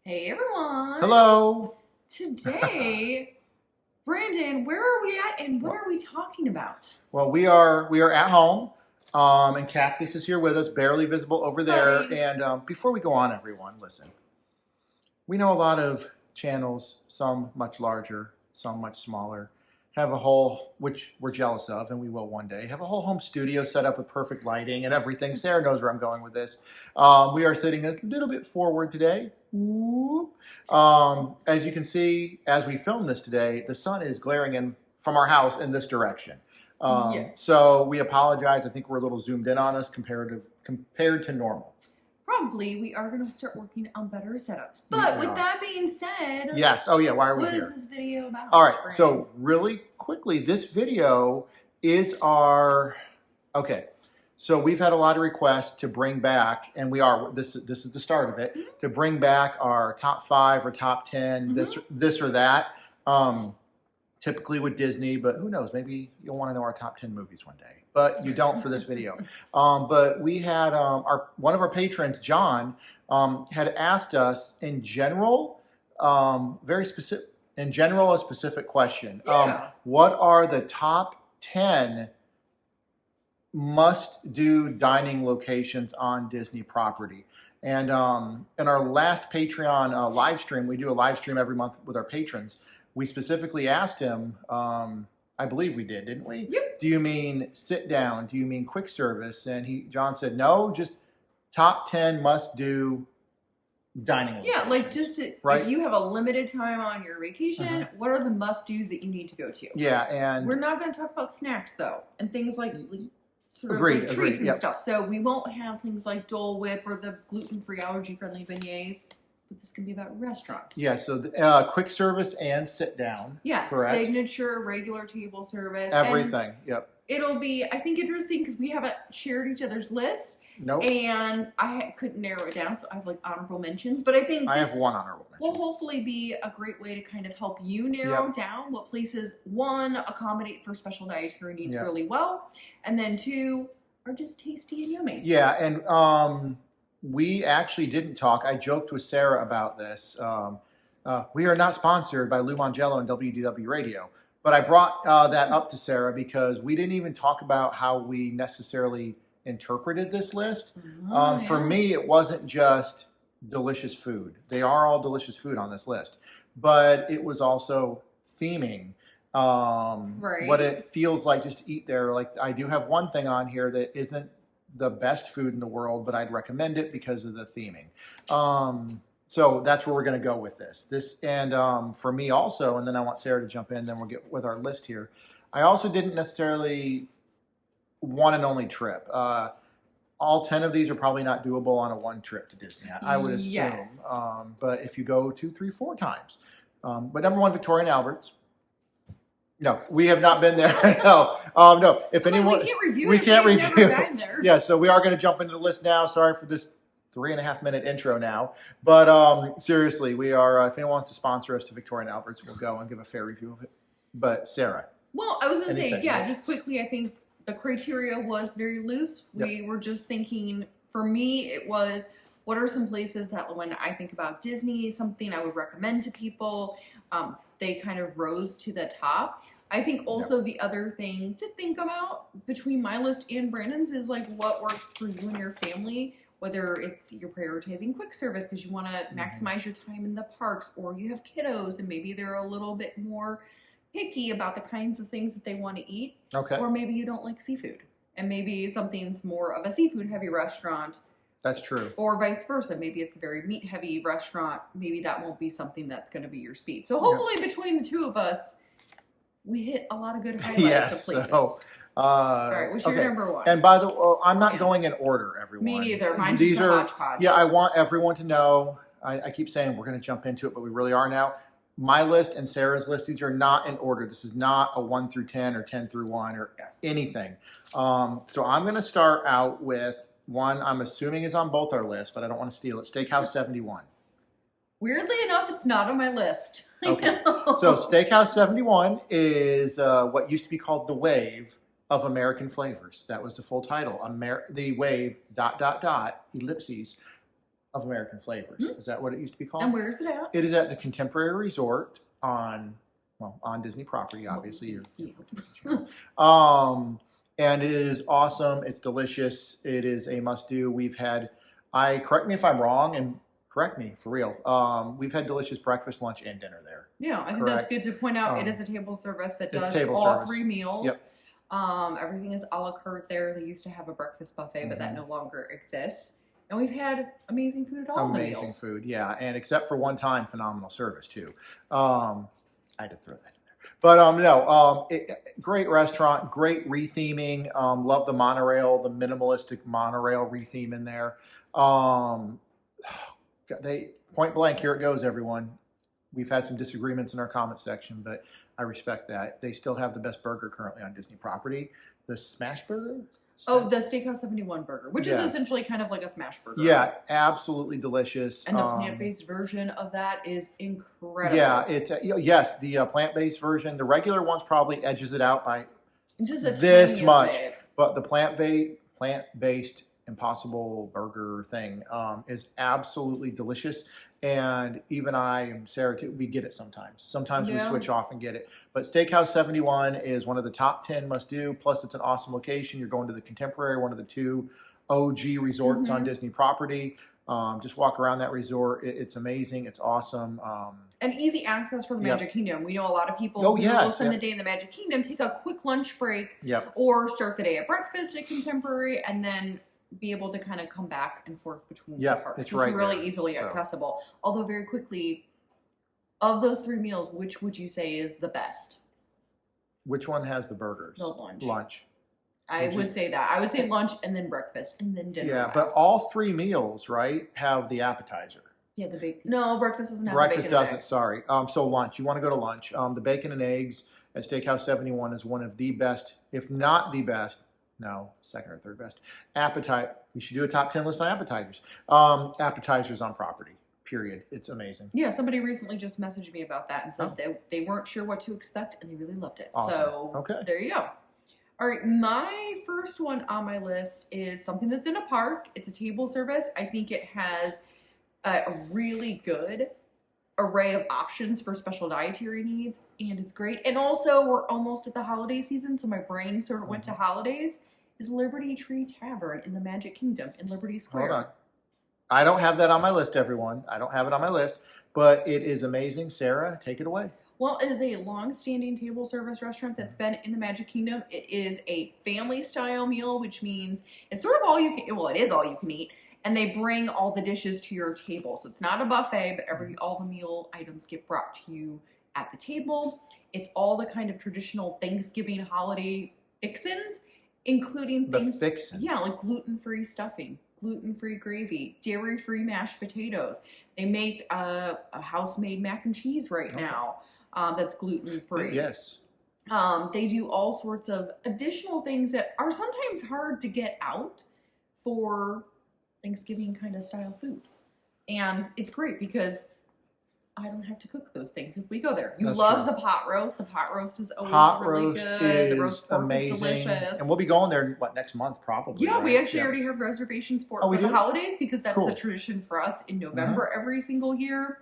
Hey everyone! Hello! Today, Brandon, where are we at and what are we talking about? Well, we are at home, and Cactus is here with us, barely visible over there. Hi. And before we go on, everyone, listen. We know a lot of channels, some much larger, some much smaller, have a whole, which we're jealous of, and we will one day, have a whole home studio set up with perfect lighting and everything. Sarah knows where I'm going with this. We are sitting a little bit forward today. Whoop. As you can see, as we film this today, the sun is glaring in from our house in this direction. Yes. So we apologize. I think we're a little zoomed in on us compared to normal. Probably we are going to start working on better setups. But with that being said, yes. Oh yeah. Why are we what here? is this video about? All right. So really quickly, this video is our. Okay. So we've had a lot of requests to bring back, and this is the start of it, to bring back our top 5 or top 10, this or that. Typically with Disney, but who knows? Maybe you'll want to know our top 10 movies one day, but you don't for this video. But we had one of our patrons, John, had asked us in general, very specific, a specific question. Yeah. What are the top 10 must-do dining locations on Disney property? And in our last Patreon live stream, we do a live stream every month with our patrons. We specifically asked him, I believe we did, didn't we? Yep. Do you mean sit down? Do you mean quick service? And John said, no, just top 10 must-do dining locations. Yeah, like just if you have a limited time on your vacation, what are the must-dos that you need to go to? Yeah, and we're not going to talk about snacks though, and things like sort of agreed, like treats and stuff. So we won't have things like Dole Whip or the gluten-free allergy-friendly beignets. But this can be about restaurants. Yeah, so quick service and sit down. Yes, correct? Signature, regular table service. Everything, yep. It'll be, I think, interesting because we haven't shared each other's list. Nope. And I couldn't narrow it down, so I have like honorable mentions. But I think I have one honorable mention. Will hopefully be a great way to kind of help you narrow down what places, one, accommodate for special dietary needs really well, and then two, are just tasty and yummy. Yeah, and we actually didn't talk. I joked with Sarah about this. We are not sponsored by Lou Mangello and WDW Radio, but I brought that up to Sarah because we didn't even talk about how we necessarily interpreted this list. For me, it wasn't just delicious food. They are all delicious food on this list, but it was also theming. What it feels like just to eat there. Like I do have one thing on here that isn't the best food in the world, but I'd recommend it because of the theming. So that's where we're going to go with this. And for me also, and then I want Sarah to jump in, then we'll get with our list here. I also didn't necessarily one and only trip. All 10 of these are probably not doable on a one trip to Disney, I would assume. Yes. But if you go 2, 3, 4 times. But number 1, Victoria and Albert's. No, we have not been there. No. If anyone, we can't review we it. can't We've review. Never dined there. Yeah, so we are going to jump into the list now. Sorry for this 3.5-minute intro now, but seriously, we are. If anyone wants to sponsor us to Victoria and Albert's, we'll go and give a fair review of it. But Sarah, well, I was going to say, just quickly. I think the criteria was very loose. We were just thinking. For me, it was, what are some places that when I think about Disney, something I would recommend to people? They kind of rose to the top. I think also the other thing to think about between my list and Brandon's is like what works for you and your family, whether it's you're prioritizing quick service because you want to maximize your time in the parks, or you have kiddos and maybe they're a little bit more picky about the kinds of things that they want to eat. Okay. Or maybe you don't like seafood and maybe something's more of a seafood heavy restaurant. That's true. Or vice versa. Maybe it's a very meat heavy restaurant. Maybe that won't be something that's going to be your speed. So hopefully between the two of us, we hit a lot of good highlights of places. So, all right, what's your number 1? And by the way, I'm not going in order, everyone. Me neither. Mine's just a hodgepodge. Yeah, I want everyone to know. I keep saying we're going to jump into it, but we really are now. My list and Sarah's list, these are not in order. This is not a 1 through 10 or 10 through 1 or anything. So I'm going to start out with one I'm assuming is on both our lists, but I don't want to steal it. Steakhouse 71. Weirdly enough, it's not on my list. Okay. So Steakhouse 71 is what used to be called the Wave of American Flavors. That was the full title. The Wave, ellipses, of American Flavors. Is that what it used to be called? And where is it at? It is at the Contemporary Resort on Disney property, obviously. And it is awesome. It's delicious. It is a must-do. We've had, correct me if I'm wrong, and correct me for real. We've had delicious breakfast, lunch, and dinner there. Yeah, I think that's good to point out. It is a table service that does all 3 meals. Yep. Everything is a la carte there. They used to have a breakfast buffet, but that no longer exists. And we've had amazing food at all the meals. Amazing food, yeah. And except for one time, phenomenal service, too. I had to throw that in there. But great restaurant, great retheming. Love the monorail, the minimalistic monorail retheme in there. Point blank, here it goes, everyone. We've had some disagreements in our comment section, but I respect that. They still have the best burger currently on Disney property. The Smash Burger? Oh, the Steakhouse 71 burger, which is essentially kind of like a smash burger. Yeah, absolutely delicious. And the plant-based version of that is incredible. Yeah, yes, the plant-based version. The regular one's probably edges it out by just this much. But the plant-based Impossible Burger thing is absolutely delicious. And even I and Sarah, too, we get it sometimes. Sometimes we switch off and get it. But Steakhouse 71 is one of the top 10 must-do. Plus, it's an awesome location. You're going to the Contemporary, one of the 2 OG resorts on Disney property. Just walk around that resort. It's amazing. It's awesome. And easy access for the Magic Kingdom. We know a lot of people who will spend the day in the Magic Kingdom, take a quick lunch break, or start the day at breakfast at Contemporary, and then be able to kind of come back and forth between the parks. It's right really there. easily accessible. Although very quickly, of those 3 meals, which would you say is the best? Which one has the burgers? The lunch. Lunch. I would say that. I would say lunch and then breakfast and then dinner. Yeah, but all 3 meals, right, have the appetizer. Yeah, the bacon. No, breakfast doesn't have breakfast bacon. Breakfast doesn't, sorry. So lunch. You want to go to lunch. The bacon and eggs at Steakhouse 71 is one of the best, if not the best, no, second or third best. We should do a top 10 list on appetizers. Appetizers on property, period. It's amazing. Yeah, somebody recently just messaged me about that and said they weren't sure what to expect and they really loved it. Awesome. So there you go. All right, my first one on my list is something that's in a park. It's a table service. I think it has a really good array of options for special dietary needs, and it's great. And also, we're almost at the holiday season, so my brain sort of went to holidays. Is Liberty Tree Tavern in the Magic Kingdom in Liberty Square. Hold on. I don't have that on my list, everyone. I don't have it on my list, but it is amazing. Sarah, take it away. Well, it is a long-standing table service restaurant that's been in the Magic Kingdom. It is a family-style meal, which means it's sort of all you can, well, it is all you can eat. And they bring all the dishes to your table. So it's not a buffet, but all the meal items get brought to you at the table. It's all the kind of traditional Thanksgiving holiday fixins, including things. The fixins? Yeah, like gluten-free stuffing, gluten-free gravy, dairy-free mashed potatoes. They make a house-made mac and cheese right now that's gluten-free. Yes. They do all sorts of additional things that are sometimes hard to get out for Thanksgiving kind of style food. And it's great because I don't have to cook those things if we go there. You love the pot roast. The pot roast is always really good. The roast pork is delicious. And we'll be going there, next month probably. Yeah, we actually already have reservations for the holidays because that's a tradition for us in November every single year.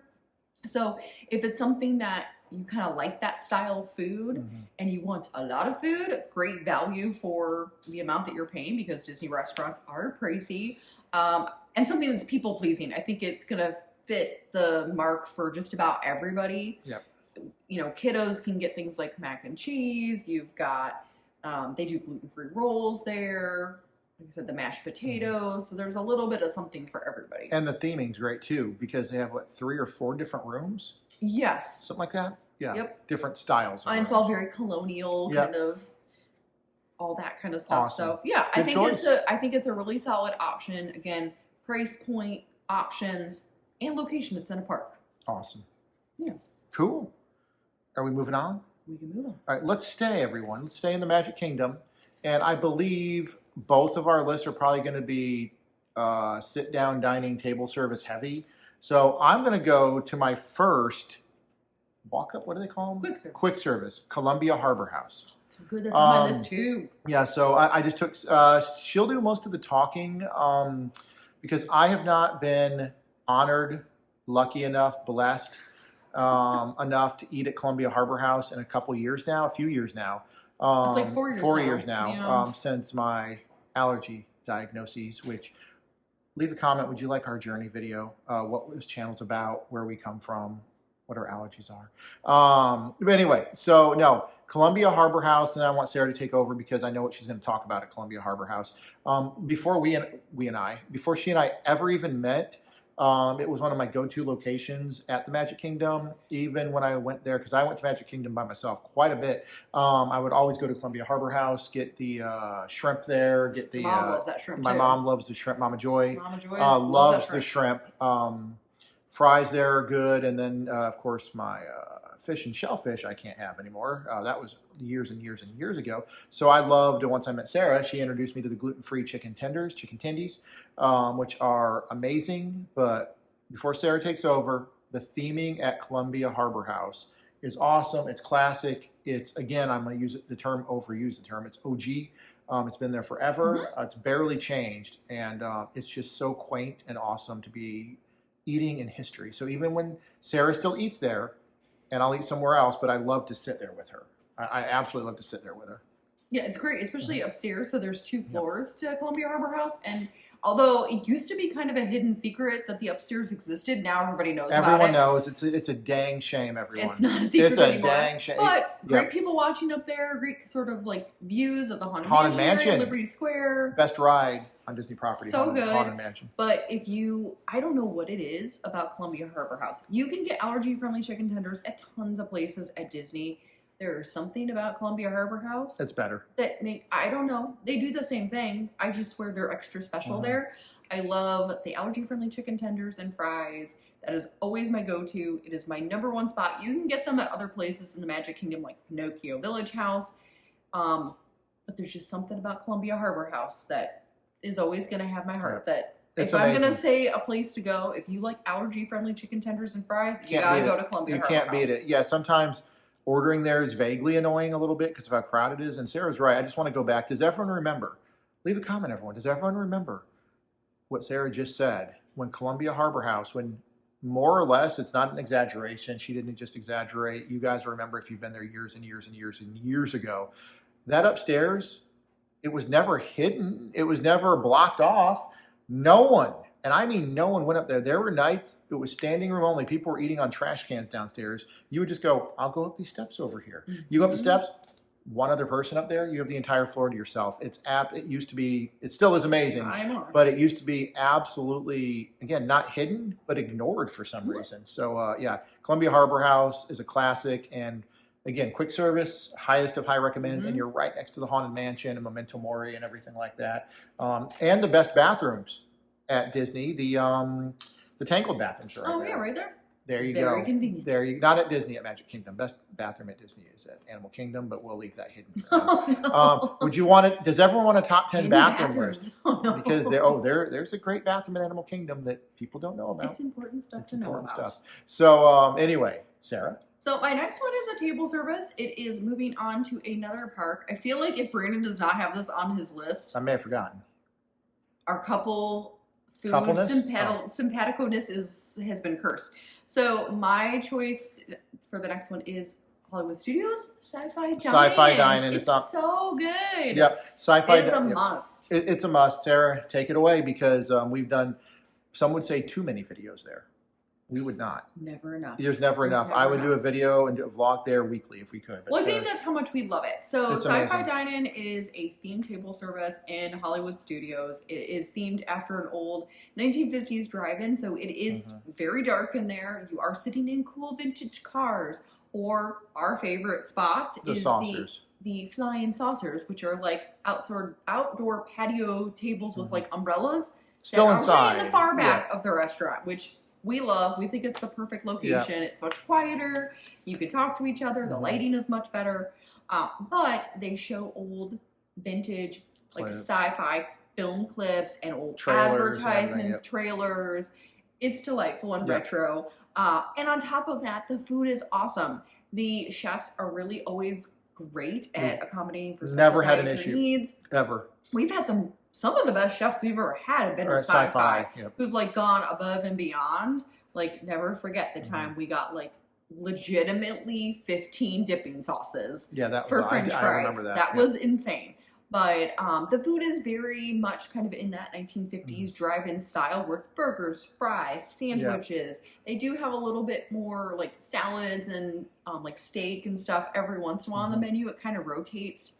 So if it's something that you kind of like that style of food and you want a lot of food, great value for the amount that you're paying because Disney restaurants are pricey. And something that's people-pleasing. I think it's going to fit the mark for just about everybody. Yep. You know, kiddos can get things like mac and cheese. You've got, they do gluten-free rolls there. Like I said, the mashed potatoes. So there's a little bit of something for everybody. And the theming's great, too, because they have, 3 or 4 different rooms? Yes. Something like that? Yeah. Yep. Different styles. And it's all very colonial, kind of, all that kind of stuff. Awesome. So, yeah, I think it's a really solid option. Again, price point, options, and location. It's in a park. Awesome. Yeah. Cool. Are we moving on? We can move on. All right, let's stay, everyone. Let's stay in the Magic Kingdom. And I believe both of our lists are probably going to be sit-down dining table service heavy. So I'm going to go to my first walk-up, what do they call them? Quick service. Quick service, Columbia Harbor House. So good. That's on my list, too. Yeah, so I just took, she'll do most of the talking because I have not been honored, lucky enough, blessed enough to eat at Columbia Harbor House in a few years now. It's like 4 years now. 4 years now, Yeah. since my allergy diagnoses, which leave a comment. Would you like our journey video? What this channel's about, where we come from, what our allergies are. But anyway, so no, Columbia Harbor House, and I want Sarah to take over because I know what she's going to talk about at Columbia Harbor House. Before before she and I ever even met, it was one of my go-to locations at the Magic Kingdom. Even when I went there, because I went to Magic Kingdom by myself quite a bit, I would always go to Columbia Harbor House, get the shrimp there, get the. Mom loves that shrimp my too. mom loves the shrimp. Mama Joy. Mama Joy loves the shrimp. Fries there are good, and then of course my fish and shellfish I can't have anymore. That was years and years and years ago. So I loved, once I met Sarah, she introduced me to the gluten-free chicken tendies, which are amazing. But before Sarah takes over, the theming at Columbia Harbor House is awesome. It's classic. It's, again, I'm going to use overuse the term. It's OG. It's been there forever. It's barely changed. And it's just so quaint and awesome to be eating in history. So even when Sarah still eats there, and I'll eat somewhere else, but I love to sit there with her. I absolutely love to sit there with her. Yeah, it's great, especially upstairs. So there's 2 floors to Columbia Harbor House, and although it used to be kind of a hidden secret that the upstairs existed, now everybody knows about it. Everyone knows. It's a dang shame, everyone. It's not a secret anymore. It's a dang shame. But great people watching up there, great sort of like views of the Haunted Mansion area, Liberty Square. Best ride on Disney property. So good. Haunted Mansion. But I don't know what it is about Columbia Harbor House. You can get allergy-friendly chicken tenders at tons of places at Disney. There's something about Columbia Harbor House It's better. that I don't know. They do the same thing. I just swear they're extra special there. I love the allergy-friendly chicken tenders and fries. That is always my go-to. It is my #1 spot. You can get them at other places in the Magic Kingdom like Pinocchio Village House. But there's just something about Columbia Harbor House that is always going to have my heart. That if I'm going to say a place to go, if you like allergy-friendly chicken tenders and fries, you got to go to Columbia Harbor House. You can't beat it. Yeah, sometimes ordering there is vaguely annoying a little bit because of how crowded it is. And Sarah's right. I just want to go back. Does everyone remember? Leave a comment, everyone. Does everyone remember what Sarah just said? When Columbia Harbor House, when more or less, it's not an exaggeration. She didn't just exaggerate. You guys remember if you've been there years and years and years and years ago. That upstairs, it was never hidden. It was never blocked off. No one, and I mean no one, went up there. There were nights it was standing room only. People were eating on trash cans downstairs. You would just go, I'll go up these steps over here. You go up the steps, one other person up there, you have the entire floor to yourself. It used to be, it still is amazing, but it used to be absolutely, again, not hidden, but ignored for some reason. So yeah, Columbia Harbor House is a classic, and again, quick service, highest of high recommends, and you're right next to the Haunted Mansion and Memento Mori and everything like that. And the best bathrooms at Disney, the Tangled bathrooms are right there. Yeah, right there. There you go. Very convenient. Not at Disney, at Magic Kingdom. Best bathroom at Disney is at Animal Kingdom, but we'll leave that hidden. Would you want it? Does everyone want a top 10 bathroom list? Oh, no. Because there's a great bathroom at Animal Kingdom that people don't know about. It's important stuff to know about. So anyway, Sarah. So my next one is a table service. It is moving on to another park. I feel like if Brandon does not have this on his list, I may have forgotten. Our couple food simpaticoness has been cursed. So my choice for the next one is Hollywood Studios Sci-Fi Dine-In. Sci-Fi Dine-In. It's so good. Yep. Sci-Fi. It's a must. It's a must. Sarah, take it away, because we've done, some would say, too many videos there. We would not. Never enough. There's never enough. I would do a video and do a vlog there weekly if we could. Well, I think that's how much we love it. So Sci-Fi Dine-In is a themed table service in Hollywood Studios. It is themed after an old 1950s drive-in, so it is very dark in there. You are sitting in cool vintage cars, or our favorite spot is the flying saucers, which are like outdoor patio tables with like umbrellas. Still inside. In the far back of the restaurant, which we love. We think it's the perfect location. It's much quieter. You can talk to each other. The lighting is much better. But they show old vintage, like sci-fi film clips and old advertisements, trailers. It's delightful and retro. And on top of that, the food is awesome. The chefs are really always great at accommodating for special dietary needs. Ever. We've had some some of the best chefs we've ever had have been Or in sci-fi, sci-fi, yep. who've like gone above and beyond. Like, never forget the time we got like legitimately 15 dipping sauces that for was, French I fries. remember that. That was insane. But the food is very much kind of in that 1950s drive-in style where it's burgers, fries, sandwiches. They do have a little bit more like salads and like steak and stuff every once in a while on the menu. It kind of rotates.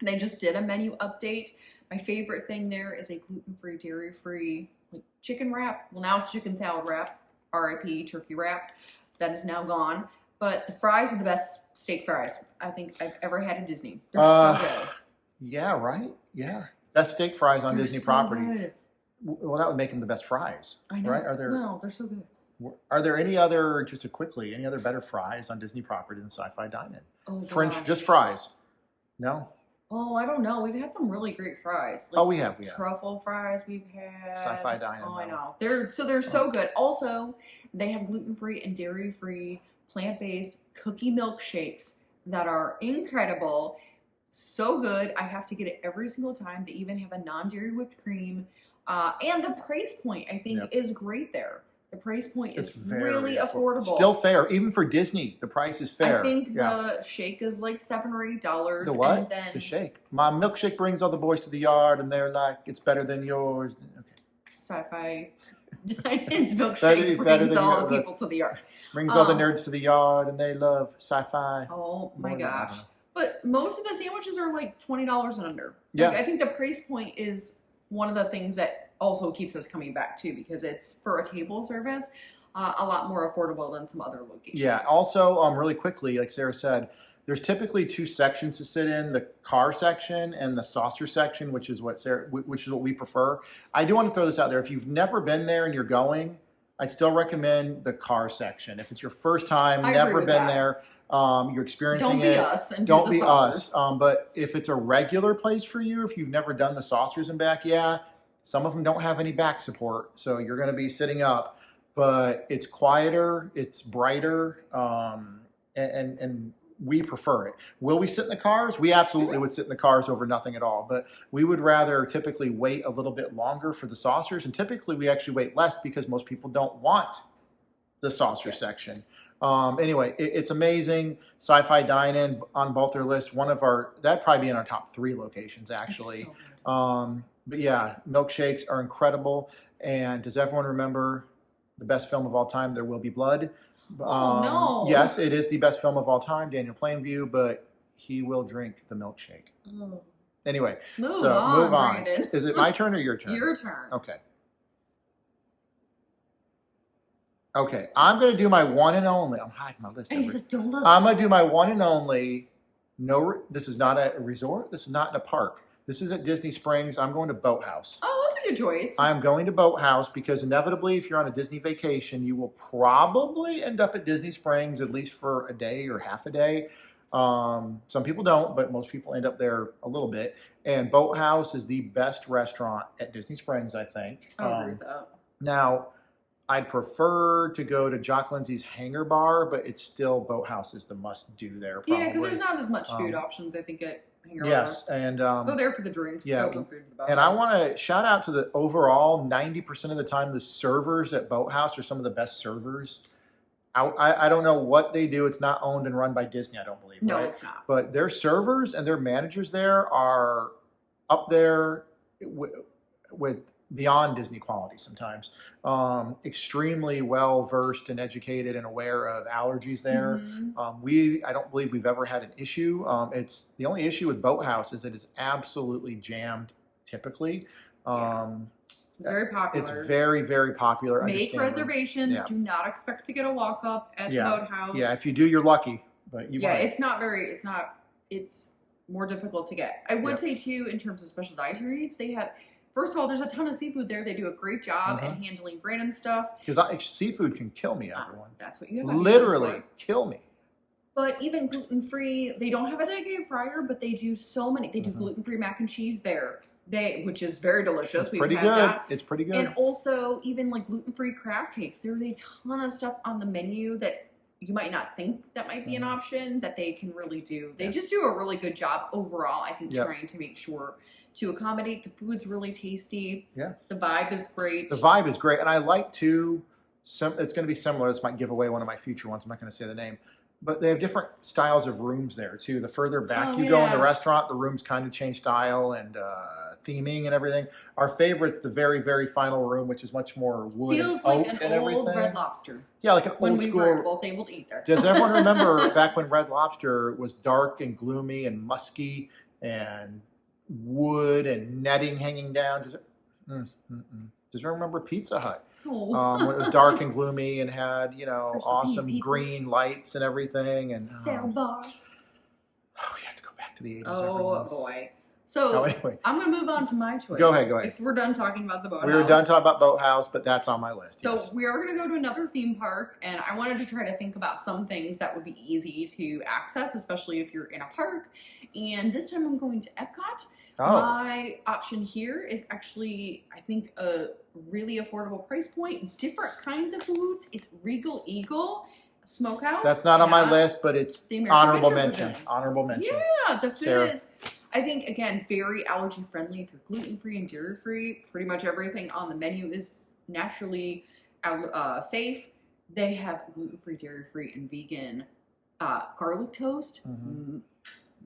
They just did a menu update. My favorite thing there is a gluten-free, dairy-free like chicken wrap. Well, now it's chicken salad wrap, RIP, turkey wrap. That is now gone. But the fries are the best steak fries I think I've ever had at Disney. They're so good. Yeah, right? Yeah. Best steak fries on Disney so property. Good. Well, that would make them the best fries. I know. Right? No, they're so good. Are there any other, any other better fries on Disney property than Sci-Fi Dine-In? Oh, French, gosh. just fries? No? Oh, I don't know. We've had some really great fries. Like We have. Truffle fries we've had. Sci-Fi Dine-In. Oh, I know. They're so good. Also, they have gluten-free and dairy-free, plant-based cookie milkshakes that are incredible. So good. I have to get it every single time. They even have a non-dairy whipped cream. And the price point, I think, is great there. The price point is really affordable. Still fair. Even for Disney, the price is fair. I think the shake is like $7 or $8. The what? And then the shake. My milkshake brings all the boys to the yard, and they're like, it's better than yours. Okay. Sci-Fi Dine-In's milkshake brings all the people to the yard. Brings all the nerds to the yard, and they love sci-fi. Oh my gosh. But most of the sandwiches are like $20 and under. Yeah. Like, I think the price point is one of the things that also keeps us coming back too, because it's for a table service a lot more affordable than some other locations. Yeah. Also, really quickly, like Sarah said, there's typically two sections to sit in: the car section and the saucer section, which is what we prefer. I do want to throw this out there: if you've never been there and you're going, I still recommend the car section. If it's your first time, never been there, you're experiencing it. Don't be us and don't do be the saucers. us. But if it's a regular place for you, if you've never done the saucers and back, some of them don't have any back support, so you're going to be sitting up. But it's quieter, it's brighter, and we prefer it. Will we sit in the cars? We absolutely would sit in the cars over nothing at all. But we would rather typically wait a little bit longer for the saucers, and typically we actually wait less because most people don't want the saucer section. Anyway, it's amazing. Sci-Fi Dine-In on both their lists. That'd probably be in our top 3 locations actually. But yeah, milkshakes are incredible. And does everyone remember the best film of all time, There Will Be Blood? No. Yes, it is the best film of all time, Daniel Plainview, but he will drink the milkshake. Oh. Anyway, move on. Brandon. Is it my turn or your turn? Your turn. Okay. Okay, I'm going to do my one and only. I'm hiding my list. And he's like, don't look. I'm going to do my one and only. No, this is not at a resort. This is not in a park. This is at Disney Springs. I'm going to Boathouse. Oh, that's a good choice. I'm going to Boathouse because inevitably, if you're on a Disney vacation, you will probably end up at Disney Springs at least for a day or half a day. Some people don't, but most people end up there a little bit. And Boathouse is the best restaurant at Disney Springs, I think. I agree with that. Now, I'd prefer to go to Jock Lindsay's Hangar Bar, but it's still Boathouse is the must-do there. Probably. Yeah, because there's not as much food options, I think, at Hangar Bar. Yes, and go there for the drinks. Yeah, go for food at the Boathouse. and I want to shout out to the overall 90% of the time the servers at Boathouse are some of the best servers. I don't know what they do. It's not owned and run by Disney, I don't believe. No, right? it's not. But their servers and their managers there are up there with beyond Disney quality sometimes. Extremely well versed and educated and aware of allergies there. Mm-hmm. I don't believe we've ever had an issue. It's the only issue with Boathouse is that it's absolutely jammed typically. Very popular. It's very, very popular. Make reservations. Yeah. Do not expect to get a walk up at the Boathouse. Yeah, if you do, you're lucky. But you might. It's more difficult to get. I would say too, in terms of special dietary needs, they have. First of all, there's a ton of seafood there. They do a great job at handling Brandon stuff. Because seafood can kill me, everyone. That's what you have. Literally kill me. But even gluten-free, they don't have a dedicated fryer, but they do so many. They do gluten-free mac and cheese there, which is very delicious. It's pretty good. It's pretty good. And also, even like gluten-free crab cakes. There's a ton of stuff on the menu that you might not think that might be an option that they can really do. They just do a really good job overall, I think, trying to make sure to accommodate. The food's really tasty. Yeah. The vibe is great. The vibe is great. And I like to, it's going to be similar. This might give away one of my future ones. I'm not going to say the name. But they have different styles of rooms there, too. The further back you go in the restaurant, the rooms kind of change style and theming and everything. Our favorite's the very, very final room, which is much more wood Feels and oak like and an old everything. Red Lobster. Yeah, like an when old we school. were both able to eat there. Does everyone remember back when Red Lobster was dark and gloomy and musky and wood and netting hanging down? Does everyone remember Pizza Hut? When it was dark and gloomy and had, you know, awesome green lights and everything. And Soundbar. Oh, we have to go back to the 80s. Oh, boy. So, anyway. I'm going to move on to my choice. Go ahead. If we're done talking about the Boathouse. We were done talking about Boathouse, but that's on my list. So, we are going to go to another theme park, and I wanted to try to think about some things that would be easy to access, especially if you're in a park. And this time I'm going to Epcot. My option here is actually, I think, a really affordable price point. Different kinds of foods. It's Regal Eagle Smokehouse. That's not on my list, but it's honorable mention. Honorable mention. Yeah, the food is, I think, again, very allergy friendly. If you're gluten-free and dairy-free, pretty much everything on the menu is naturally safe. They have gluten-free, dairy-free, and vegan garlic toast.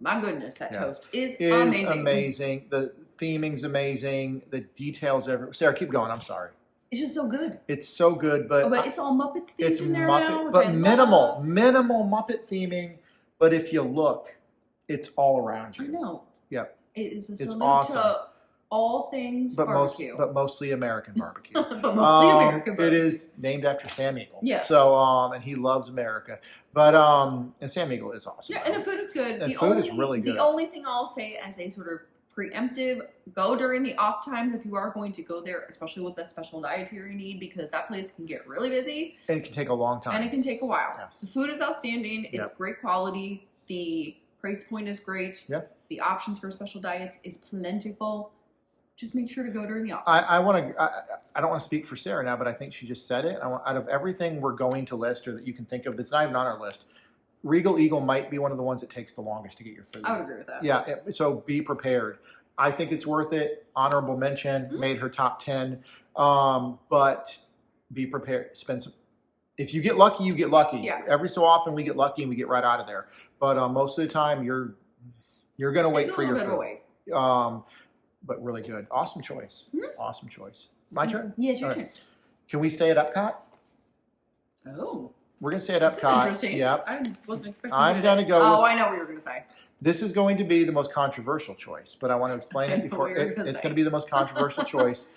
My goodness, that toast is amazing. The theming's amazing. The details everywhere. Sarah, keep going. I'm sorry. It's just so good. It's so good, but it's all Muppets themed in there now. But minimal Muppet theming. But if you look, it's all around you. I know. Yep. It is a salute to all things barbecue. But mostly American barbecue. American barbecue. It is named after Sam Eagle. Yes. So, and he loves America. But, and Sam Eagle is awesome. Yeah, and the food is good. The food is really good. The only thing I'll say as a sort of preemptive, go during the off times if you are going to go there, especially with a special dietary need, because that place can get really busy. And it can take a long time. And it can take a while. Yeah. The food is outstanding. It's great quality. The price point is great. Yep. The options for special diets is plentiful. Just make sure to go during the off I don't want to speak for Sarah now, but I think she just said it. Out of everything we're going to list or that you can think of that's not even on our list, Regal Eagle might be one of the ones that takes the longest to get your food. I would agree with that. Yeah, so be prepared. I think it's worth it. Honorable mention, made her top 10. But be prepared. Spend some. If you get lucky, you get lucky. Yeah. Every so often we get lucky and we get right out of there. But most of the time you're going to wait for your food. But really good. Awesome choice. Awesome choice. My turn? Yeah, it's your turn. Can we stay at Epcot? Oh. We're going to stay at This Epcot. is interesting. Yep. I wasn't expecting I'm going to go Oh, I know what you were going to say. This is going to be the most controversial choice, but I want to explain it before. It's going to be the most controversial choice.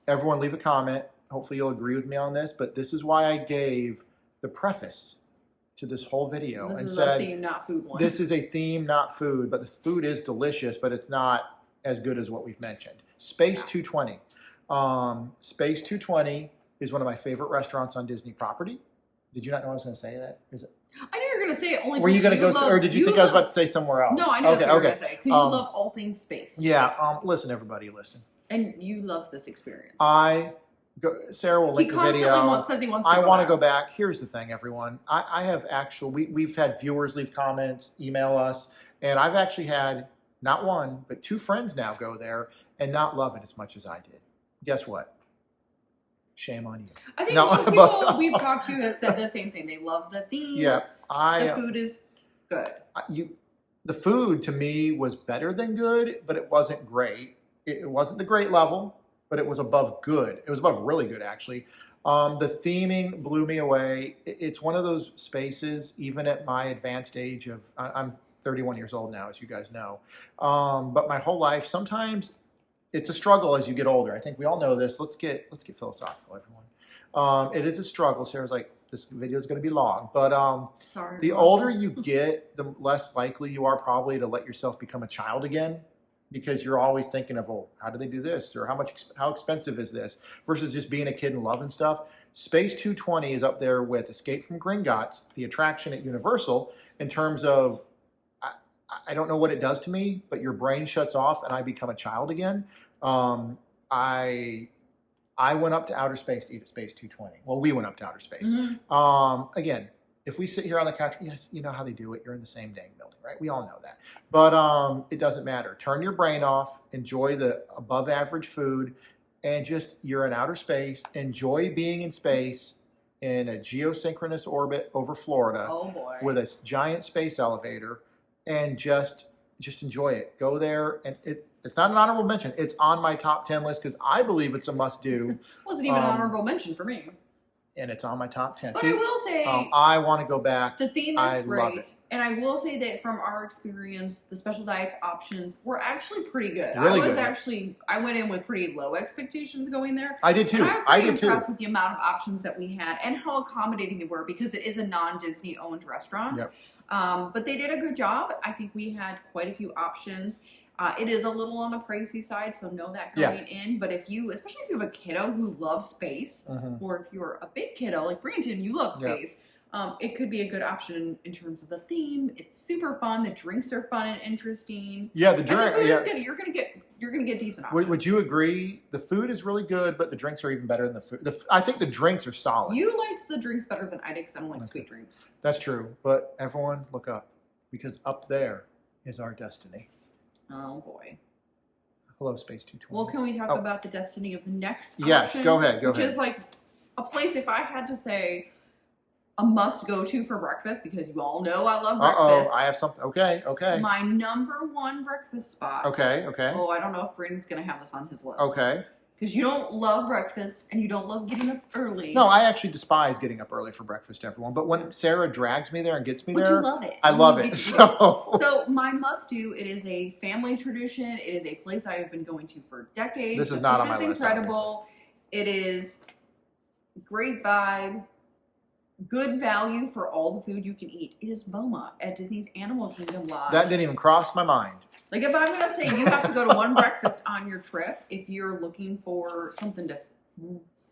Everyone leave a comment. Hopefully you'll agree with me on this, but this is why I gave the preface to this whole video and said, a theme, not food one. This is a theme, not food, but the food is delicious, but it's not as good as what we've mentioned. Space 220. Space 220 is one of my favorite restaurants on Disney property. Did you not know I was going to say that? Is it? I knew you were going to say it only. Were you going to go, or did you think I was about to say somewhere else? No, I knew that's what you were going to say because you love all things space. Yeah. Listen, everybody, listen. And you love this experience. Sarah will link the video. He constantly says he wants to I want to go back. Here's the thing, everyone. I have actually, we've had viewers leave comments, email us, and I've actually had not one, but 2 friends now go there and not love it as much as I did. Guess what? Shame on you. I think most people we've talked to have said the same thing. They love the theme. Yeah. The food is good. The food, to me, was better than good, but it wasn't great. It wasn't the great level, but it was above good. It was above really good, actually. The theming blew me away. It's one of those spaces, even at my advanced age of, I'm 31 years old now, as you guys know. But my whole life, sometimes it's a struggle as you get older. I think we all know this. Let's get philosophical, everyone. It is a struggle. Sarah's like, this video is going to be long. But Sorry, the older you get, the less likely you are probably to let yourself become a child again. Because you're always thinking of, oh, how do they do this? Or how expensive is this? Versus just being a kid and loving stuff. Space 220 is up there with Escape from Gringotts, the attraction at Universal, in terms of, I don't know what it does to me, but your brain shuts off and I become a child again. I I went up to outer space to eat at Space 220. Well, we went up to outer space. Again, if we sit here on the couch, yes, you know how they do it. You're in the same dang building, right? We all know that. But it doesn't matter. Turn your brain off. Enjoy the above average food. And just, you're in outer space. Enjoy being in space in a geosynchronous orbit over Florida. Oh, boy. With a giant space elevator. And just enjoy it. Go there. And it's not an honorable mention. It's on my top 10 list because I believe it's a must-do. Wasn't even an honorable mention for me. And it's on my top 10. But See, I will say, I want to go back. The theme is great. Love it. And I will say that from our experience, the special diets options were actually pretty good. Really I went in with pretty low expectations going there. I did too. And I was pretty impressed with the amount of options that we had and how accommodating they were because it is a non-Disney owned restaurant. Yep. But they did a good job. I think we had quite a few options. It is a little on the pricey side, so know that going in. But especially if you have a kiddo who loves space, or if you're a big kiddo like Brandon, you love space, it could be a good option in terms of the theme. It's super fun. The drinks are fun and interesting. Yeah, the drink. And the food is good. You're gonna get decent options. Would you agree? The food is really good, but the drinks are even better than the food. I think the drinks are solid. You liked the drinks better than I did because I don't like sweet drinks. That's true. But everyone, look up because up there is our destiny. Oh boy. Hello, Space 220. Well, can we talk about the destiny of the next option? Yes, go ahead. Which is like a place, if I had to say, a must go to for breakfast, because you all know I love breakfast. I have something. Okay. My number one breakfast spot. Okay. Oh, I don't know if Brandon's going to have this on his list. Okay. Because you don't love breakfast and you don't love getting up early. No, I actually despise getting up early for breakfast, everyone. But when Sarah drags me there and gets me there, you love it. I love it. So my must-do, it is a family tradition. It is a place I have been going to for decades. This is not on my list. It's incredible. It is great vibe, good value for all the food you can eat. It is Boma at Disney's Animal Kingdom Lodge. That didn't even cross my mind. Like, if I'm going to say you have to go to one breakfast on your trip, if you're looking for something to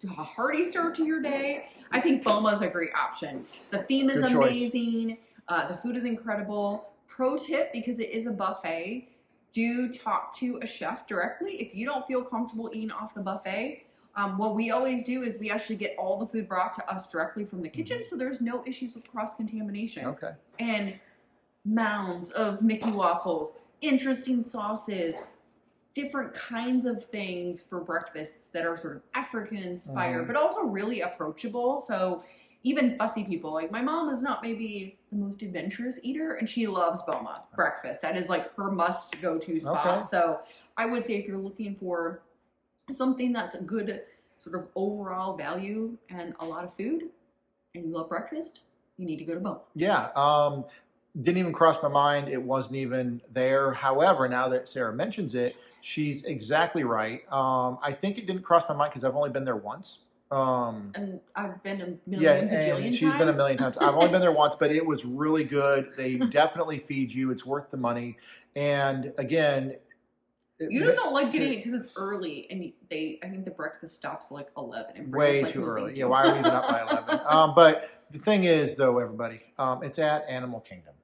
a hearty start to your day, I think Boma's a great option. The theme is amazing. The food is incredible. Pro tip, because it is a buffet, do talk to a chef directly. If you don't feel comfortable eating off the buffet, what we always do is we actually get all the food brought to us directly from the kitchen, so there's no issues with cross-contamination. Okay. And mounds of Mickey waffles, interesting sauces, different kinds of things for breakfasts that are sort of African-inspired, but also really approachable. So even fussy people, like my mom is not maybe the most adventurous eater, and she loves Boma breakfast. That is like her must-go-to spot. Okay. So I would say if you're looking for something that's a good sort of overall value and a lot of food, and you love breakfast, you need to go to Boma. Yeah. Didn't even cross my mind. It wasn't even there. However, now that Sarah mentions it, she's exactly right. I think it didn't cross my mind because I've only been there once. And I've been a million bajillion times. She's been a million times. I've only been there once, but it was really good. They definitely feed you. It's worth the money. And again, you just don't like getting it because it's early, and I think the breakfast stops at like 11. And way like, too early. Yeah, why are we even up by 11? But the thing is, though, everybody, it's at Animal Kingdom.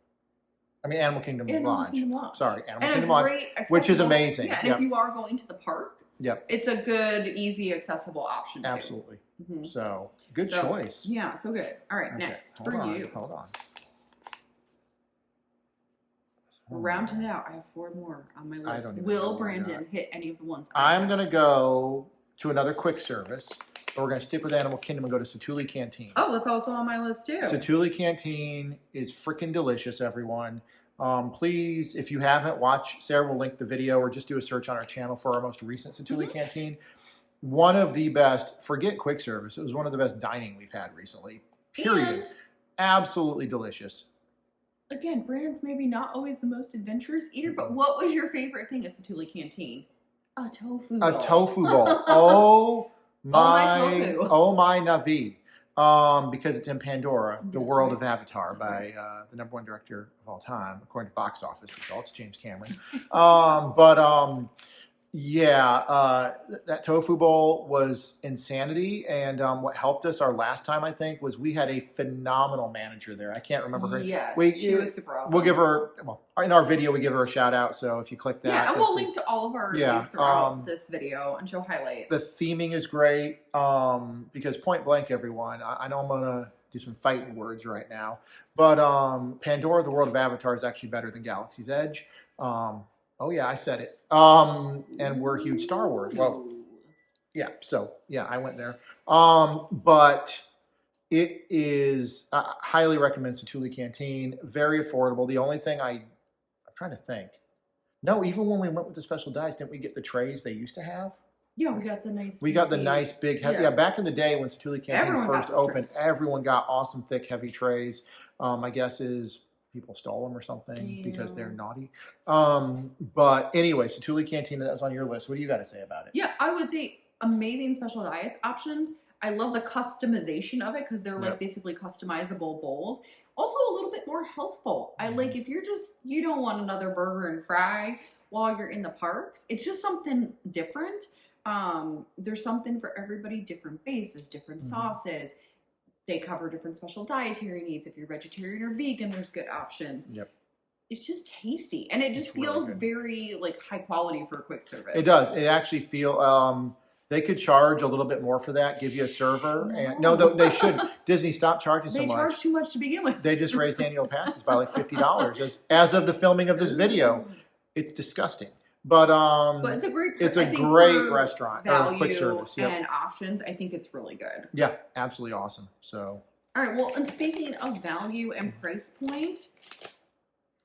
Animal Kingdom Lodge. Sorry, Animal Kingdom Lodge, which is amazing. Yeah, and if you are going to the park, yep, it's a good, easy, accessible option too. Absolutely. So, good choice. Yeah, so good. All right, next for you. Hold on. We're rounding it out. I have 4 more on my list. Will Brandon hit any of the ones? I'm going to go to another quick service, but we're going to stick with Animal Kingdom and go to Satu'li Canteen. Oh, that's also on my list too. Satu'li Canteen is freaking delicious, everyone. Please, if you haven't, watch. Sarah will link the video or just do a search on our channel for our most recent Satu'li Canteen. One of the best, forget quick service, it was one of the best dining we've had recently. Period. And absolutely delicious. Again, Brandon's maybe not always the most adventurous eater, but what was your favorite thing at Satu'li Canteen? A tofu bowl. A tofu bowl. Oh my, oh my Navi. Because it's in Pandora, the world of Avatar, by the #1 director of all time, according to box office results, James Cameron. Yeah, that tofu bowl was insanity, and what helped us our last time, I think, was we had a phenomenal manager there. I can't remember her. Yes, We she was super awesome. we'll give her in our video. We give her a shout out. So if you click that, yeah, and we'll link to all of our links throughout this video and show highlights. The theming is great because point blank, everyone. I know I'm gonna do some fighting words right now, but Pandora: The World of Avatar is actually better than Galaxy's Edge. Oh yeah, I said it. And we're huge Star Wars. Well, yeah. So yeah, I went there. But it is highly recommend Satu'li Canteen. Very affordable. The only thing I'm trying to think. No, even when we went with the special diets, didn't we get the trays they used to have? Yeah, we got the nice. We got the nice big heavy. Yeah, back in the day when Satu'li Canteen first opened, everyone got awesome thick heavy trays. My guess is people stole them or something because they're naughty. But anyway, Satu'li Canteen, that was on your list. What do you got to say about it? Yeah, I would say amazing special diets options. I love the customization of it because they're like basically customizable bowls. Also a little bit more healthful. I like if you don't want another burger and fry while you're in the parks. It's just something different. There's something for everybody, different bases, different sauces. They cover different special dietary needs. If you're vegetarian or vegan, there's good options. Yep. It's just tasty. And it just feels really very like high quality for a quick service. It does. It actually feel they could charge a little bit more for that, give you a server. No, they should. Disney stopped charging so much. They charge too much to begin with. They just raised annual passes by like $50 as of the filming of this video. It's disgusting. But it's a great restaurant. Value quick service. And options. I think it's really good. Yeah, absolutely awesome. So all right, well, and speaking of value and price point,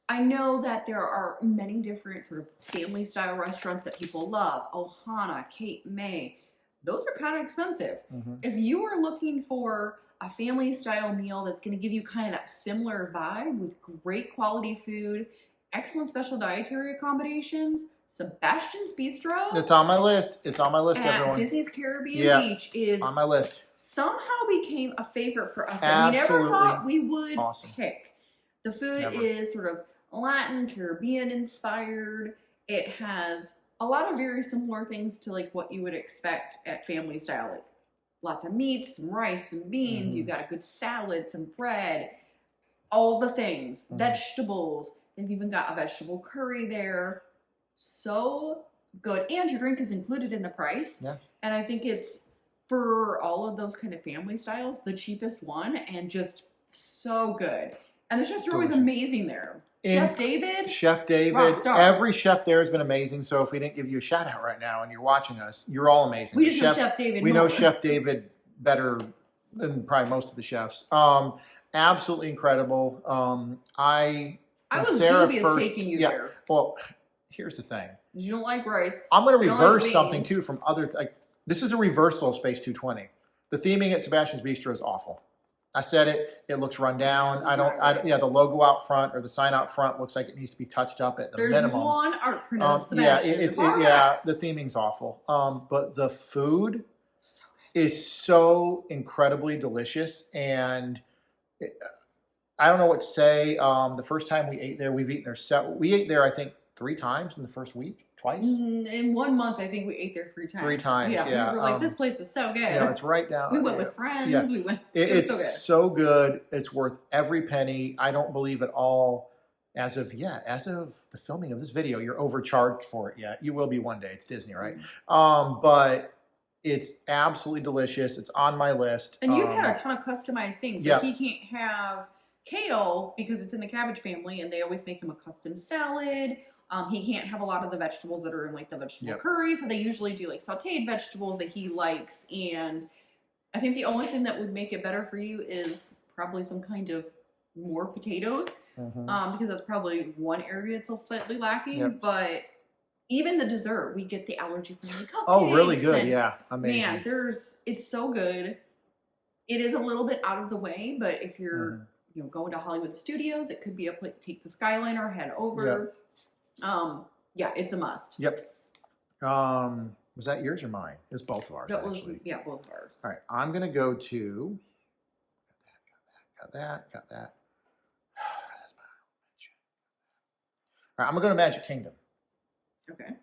I know that there are many different sort of family style restaurants that people love. Ohana, Cape May. Those are kind of expensive. If you are looking for a family style meal that's going to give you kind of that similar vibe with great quality food, excellent special dietary accommodations, Sebastian's Bistro. It's on my list. It's on my list, everyone. Disney's Caribbean Beach is on my list. Somehow became a favorite for us that we never thought we would pick. The food is sort of Latin, Caribbean inspired. It has a lot of very similar things to like what you would expect at family style. Like lots of meats, some rice, some beans. You've got a good salad, some bread, all the things, vegetables. They've even got a vegetable curry there. So good. And your drink is included in the price. Yeah. And I think it's, for all of those kind of family styles, the cheapest one and just so good. And the chefs are always amazing there. Chef David, every chef there has been amazing. So if we didn't give you a shout out right now and you're watching us, you're all amazing. We just know Chef David. We know Chef David better than probably most of the chefs. Absolutely incredible. I was dubious taking you there. Well, here's the thing. You don't like rice. I'm going to reverse something too from other. This is a reversal of Space 220. The theming at Sebastian's Bistro is awful. I said it. It looks run down. The logo out front or the sign out front looks like it needs to be touched up at the minimum. There's one art print of Sebastian. The theming's awful. But the food is so incredibly delicious, and I don't know what to say. The first time we ate there, we ate there, I think, 3 times in the first week. Twice? In 1 month, I think we ate there 3 times. 3 times, yeah. We were like, this place is so good. Yeah, it's right down. We went with friends. Yeah. It's so good. It's worth every penny. I don't believe at all, as of the filming of this video, you're overcharged for it yet. You will be one day. It's Disney, right? But it's absolutely delicious. It's on my list. And you've had a ton of customized things. Like he can't have kale because it's in the Cabbage family, and they always make him a custom salad. He can't have a lot of the vegetables that are in like the vegetable curry, so they usually do like sauteed vegetables that he likes. And I think the only thing that would make it better for you is probably some kind of more potatoes, because that's probably one area it's slightly lacking. But even the dessert, we get the allergy-friendly cupcakes. Oh, really good! Yeah, amazing. Man, it's so good. It is a little bit out of the way, but if you're going to Hollywood Studios, it could be a place to take the Skyliner, head over. It's a must. Yep. Was that yours or mine? It was both of ours. Both of ours. All right, I'm gonna go to. Got that. All right, I'm gonna go to Magic Kingdom. Okay.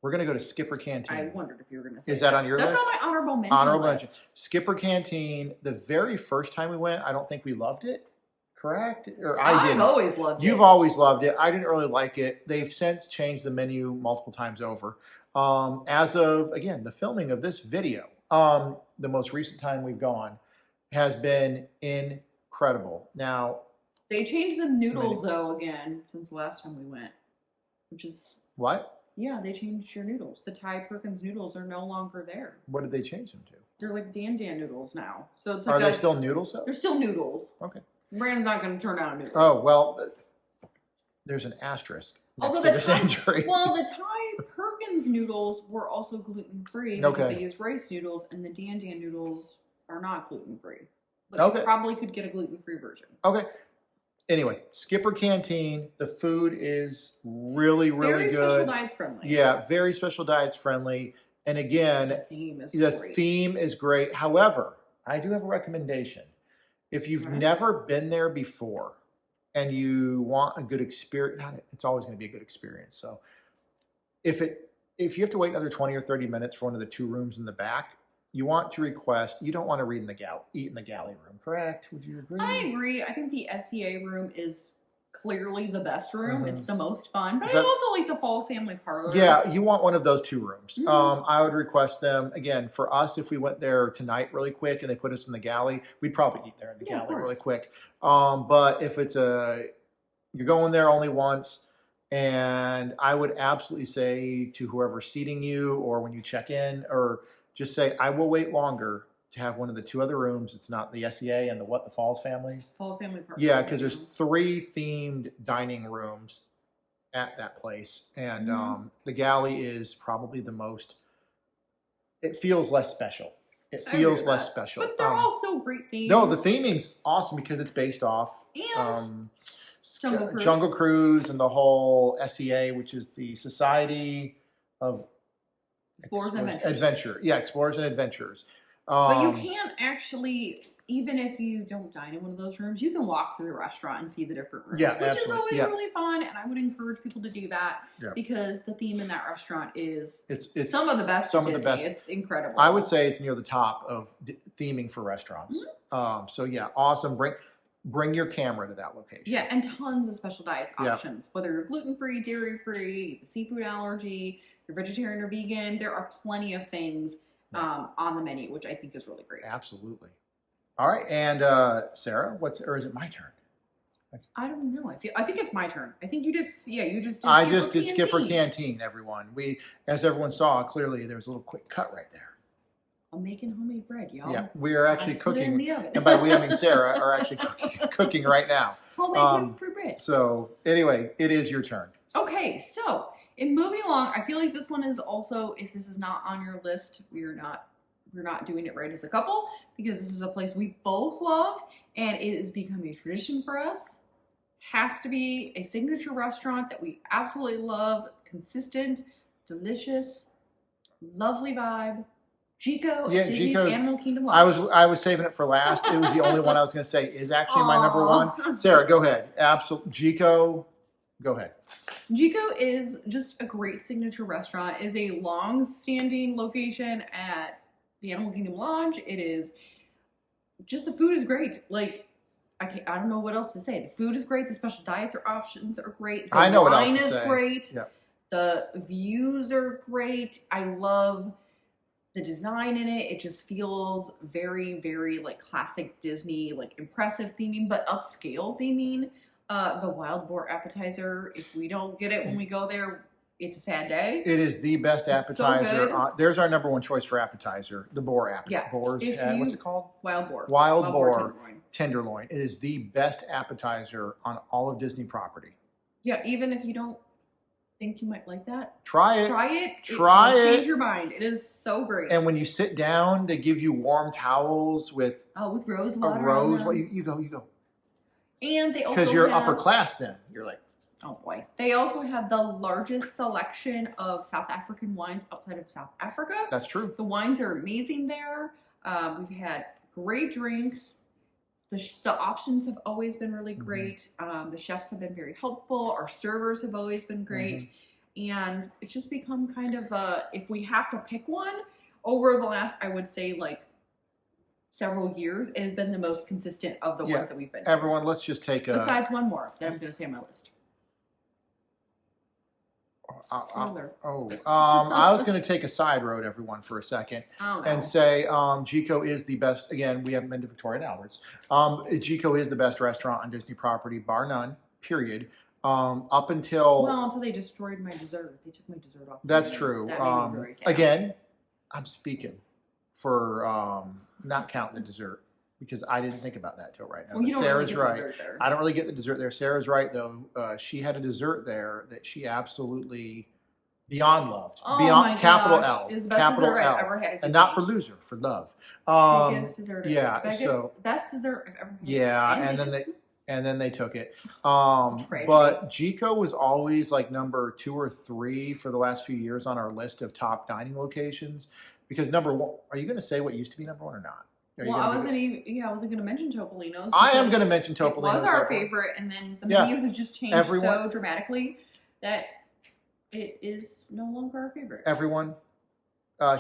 we're going to go to Skipper I Canteen. wondered if you were going to say Is that on your list? That's on my honorable mention Honorable list. mention. Skipper Canteen, the very first time we went, I don't think we loved it. Correct? Or I didn't. I've always loved it. You've always loved it. I didn't really like it. They've since changed the menu multiple times over. As of, again, the filming of this video, the most recent time we've gone has been incredible. Now, they changed the noodles, though, again, since the last time we went. Which is... What? Yeah, they changed your noodles. The Thai Perkins noodles are no longer there. What did they change them to? They're like Dan noodles now. So it's like Are they still noodles, though? They're still noodles. Okay. Brandon's not going to turn down a noodle. Oh, well, there's an asterisk next to this entry. Well, the Thai Perkins noodles were also gluten-free because they use rice noodles, and the Dan noodles are not gluten-free. But you probably could get a gluten-free version. Okay. Anyway, Skipper Canteen, the food is really, really good. Very special diets friendly. Yeah, very special diets friendly. And again, the theme is great. However, I do have a recommendation. If you've never been there before and you want a good experience, it's always going to be a good experience. So if you have to wait another 20 or 30 minutes for one of the 2 rooms in the back, you want to request, you don't want to eat in the galley room, correct? Would you agree? I agree. I think the SEA room is clearly the best room. It's the most fun. But I also like the Falls Family Parlor. Yeah, you want one of those 2 rooms. I would request them. Again, for us, if we went there tonight really quick and they put us in the galley, we'd probably eat there in the galley really quick. But if it's you're going there only once, and I would absolutely say to whoever's seating you or when you check in, or just say, I will wait longer to have one of the 2 other rooms. It's not the SEA and the Falls Family? Falls Family Park. Yeah, because there's 3 themed dining rooms at that place. And the galley is probably the most, it feels less special. It feels less special. But they're all still great themes. No, the theming's awesome because it's based off Jungle Cruise and the whole SEA, which is the Society of Explorers and Adventurers. Adventure. Yeah, Explorers and Adventurers. But you can actually, even if you don't dine in one of those rooms, you can walk through the restaurant and see the different rooms. Yeah, which is always really fun, and I would encourage people to do that because the theme in that restaurant is it's some of the best. Some of the best. It's incredible. I would say it's near the top of theming for restaurants. So yeah, awesome. Bring your camera to that location. Yeah, and tons of special diets options. Whether you're gluten-free, dairy-free, seafood allergy, you're vegetarian or vegan, there are plenty of things on the menu, which I think is really great. Absolutely. All right, and Sarah, or is it my turn? I don't know. I think it's my turn. I think you just did. I just did Skipper Canteen. Everyone, as everyone saw, clearly there was a little quick cut right there. I'm making homemade bread, y'all. Yeah, we are actually cooking, and by we I mean Sarah are actually cooking right now. Homemade gluten-free bread. So anyway, it is your turn. Okay, so in moving along, I feel like this one is also, if this is not on your list, we're not doing it right as a couple, because this is a place we both love, and it is becoming a tradition for us. Has to be a signature restaurant that we absolutely love, consistent, delicious, lovely vibe. Jiko, Disney's Animal Kingdom Lodge. I was saving it for last. It was the only one I was going to say is actually my number one. Sarah, go ahead. Absolutely, Jiko, go ahead. Jiko is just a great signature restaurant. It is a long-standing location at the Animal Kingdom Lodge. It is just, the food is great. Like, I don't know what else to say. The food is great. The special diets or options are great. The wine is great. Yep. The views are great. I love the design in it. It just feels very, very like classic Disney, like impressive theming, but upscale theming. The wild boar appetizer, if we don't get it when we go there, it's a sad day. It is the best appetizer. So there's our number one choice for appetizer, the boar appetizer. Yeah. What's it called? Wild boar. Wild boar tenderloin. It is the best appetizer on all of Disney property. Yeah, even if you don't think you might like that, try it. Try it. Change your mind. It is so great. And when you sit down, they give you warm towels with rose water. A rose. What you go. And they also because you're upper class, then you're like, oh boy. They also have the largest selection of South African wines outside of South Africa. That's true. The wines are amazing there. We've had great drinks. The options have always been really great. The chefs have been very helpful. Our servers have always been great. and it's just become kind of if we have to pick one over the last, I would say, like several years, it has been the most consistent of the ones that we've been to. Everyone, let's just take a... Besides one more that I'm going to say on my list. I was going to take a side road, everyone, for a second, and say Jiko is the best. Again, we haven't been to Victoria and Albert's. Jiko is the best restaurant on Disney property, bar none. Period. Up until they destroyed my dessert. They took my dessert off. That's true. That made me very sad. Again, I'm speaking for not counting the dessert. Because I didn't think about that till right now. Well, Sarah's right. I don't really get the dessert there. Sarah's right, though. She had a dessert there that she absolutely beyond loved. Oh beyond my capital gosh. L. It was the best capital dessert L. I've ever had at Disney. And not for loser, for love. Biggest dessert. Yeah. Best dessert I've ever had. Yeah, and then they took it. But Jiko was always like number 2 or 3 for the last few years on our list of top dining locations. Because number 1, are you going to say what used to be number 1 or not? Well, I wasn't going to mention Topolino's. I am going to mention Topolino's. It was our favorite, and then the menu has just changed so dramatically that it is no longer our favorite. Everyone,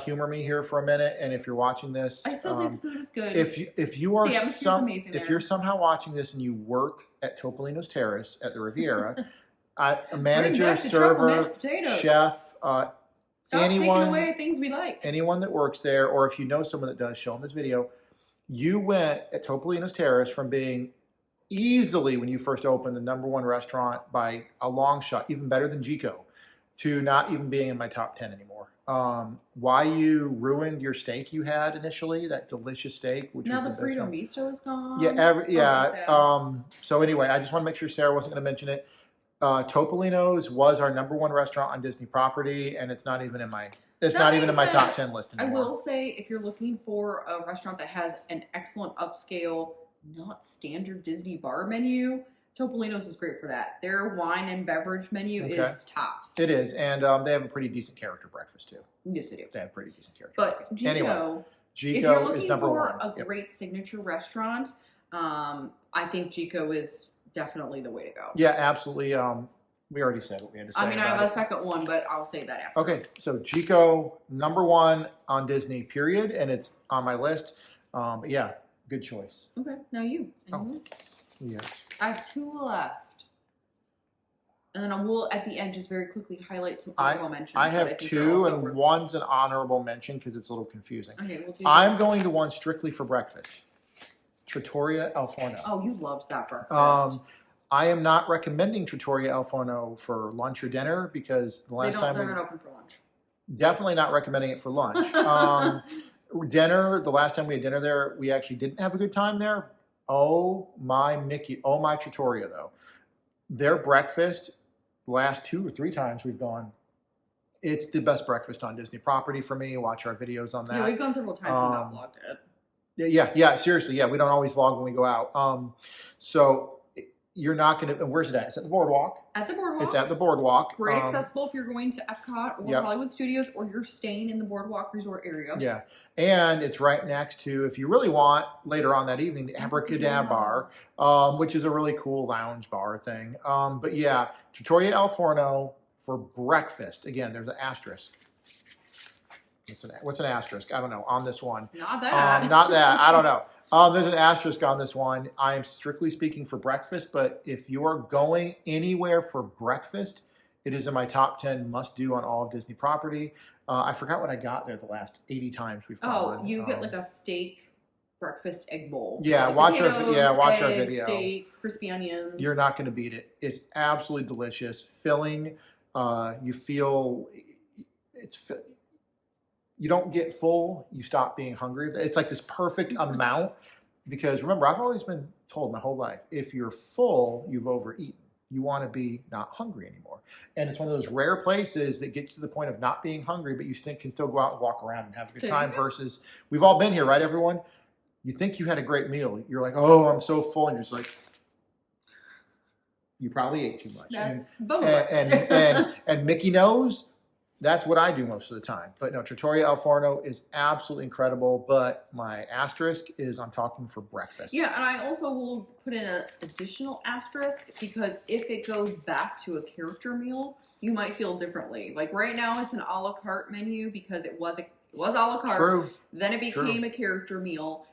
humor me here for a minute, and if you're watching this, I still think the food is good. If you're somehow watching this and you work at Topolino's Terrace at the Riviera, a manager, server, chef, Stop taking away things we like. Anyone that works there, or if you know someone that does, show them this video. You went at Topolino's Terrace from being easily, when you first opened, the number 1 restaurant by a long shot, even better than Jiko, to not even being in my top 10 anymore. Why you ruined your steak you had initially, that delicious steak, which was the best one. Now the Frito Misto is gone. Yeah, so anyway, I just want to make sure Sarah wasn't going to mention it. Topolino's was our number 1 restaurant on Disney property, and it's not even in my top 10 list anymore. I will say, if you're looking for a restaurant that has an excellent upscale, not standard Disney bar menu, Topolino's is great for that. Their wine and beverage menu is tops. It is, and they have a pretty decent character breakfast too. Yes, they do. They have a pretty decent character. But Jiko, anyway, if you're looking is number for 1. a great signature restaurant, I think Jiko is definitely the way to go. Yeah, absolutely. We already said what we had to say. I have a second one, but I'll say that after. Okay, so Jiko, number 1 on Disney, period, and it's on my list. Yeah, good choice. Okay, now you. Yeah. I have 2 left. And then I will, at the end, just very quickly highlight some honorable mentions. I have 2, and one's an honorable mention because it's a little confusing. Okay, we'll do I'm going to one strictly for breakfast. Trattoria al Forno. Oh, you loved that breakfast. I am not recommending Trattoria al Forno for lunch or dinner because the last time they're not open for lunch. Definitely not recommending it for lunch. Dinner, the last time we had dinner there, we actually didn't have a good time there. Oh my Trattoria though. Their breakfast, the last 2 or 3 times we've gone, it's the best breakfast on Disney property for me. Watch our videos on that. Yeah, we've gone several times and not vlogged it. Yeah, seriously, yeah, we don't always vlog when we go out. So you're not going to, and where's it at? It's at the Boardwalk. At the Boardwalk. It's at the Boardwalk. Great accessible if you're going to Epcot or Hollywood Studios, or you're staying in the Boardwalk Resort area. Yeah, and it's right next to, if you really want, later on that evening, the Abracadabra Bar, which is a really cool lounge bar thing. But yeah, Trattoria al Forno for breakfast. Again, there's an asterisk. What's an asterisk? I don't know, on this one. Not that. Not that. I don't know. There's an asterisk on this one. I am strictly speaking for breakfast, but if you are going anywhere for breakfast, it is in my top 10 must-do on all of Disney property. I forgot what I got there the last 80 times we've gone. Oh, you get like a steak breakfast egg bowl. Yeah, like watch potatoes, our egg, video. Steak, crispy onions. You're not going to beat it. It's absolutely delicious, filling. You feel you don't get full, you stop being hungry. It's like this perfect amount because remember, I've always been told my whole life, if you're full, you've overeaten. You want to be not hungry anymore. And it's one of those rare places that gets to the point of not being hungry, but you can still go out and walk around and have a good time versus, we've all been here, right, everyone? You think you had a great meal. You're like, oh, I'm so full. And you're just like, you probably ate too much. That's and Mickey knows that's what I do most of the time. But no, Trattoria al Forno is absolutely incredible. But my asterisk is I'm talking for breakfast. Yeah, and I also will put in an additional asterisk because if it goes back to a character meal, you might feel differently. Like right now, it's an a la carte menu because it was a la carte. True. Then it became a character meal.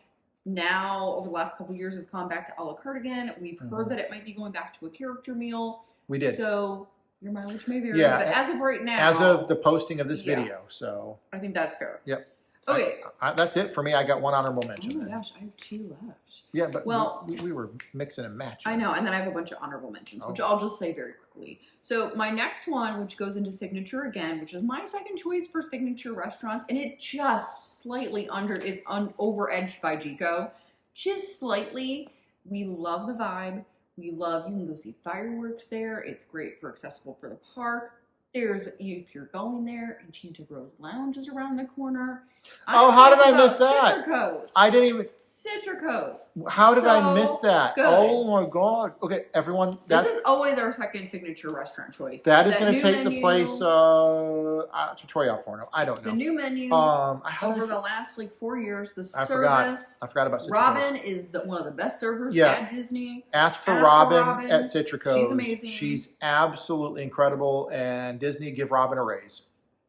Now, over the last couple of years, it's gone back to a la carte again. We've heard that it might be going back to a character meal. We did. So your mileage may vary, Yeah, but as of right now, as of the posting of this video, so I think that's fair. Yep. Okay. That's it for me. I got one honorable mention. Oh my gosh, I have 2 left. Yeah, but we were mixing and matching. I know, and then I have a bunch of honorable mentions, which I'll just say very quickly. So my next one, which goes into signature again, which is my second choice for signature restaurants, and it just slightly over-edged by Jiko. Just slightly. We love the vibe. You can go see fireworks there. It's great for accessible for the park. If you're going there, Enchanted Rose Lounge is around the corner. How did I miss that? Citricos. I didn't even. Citricos. How did I miss that? Good. Oh my god. Okay, everyone. This is always our second signature restaurant choice. That is going to take the place Trattoria al Forno. I don't know. The new menu over the last 4 years, the service. I forgot about Citricos. Robin is one of the best servers at Disney. Ask for Robin at Citricos. She's amazing. She's absolutely incredible, and Disney give Robin a raise.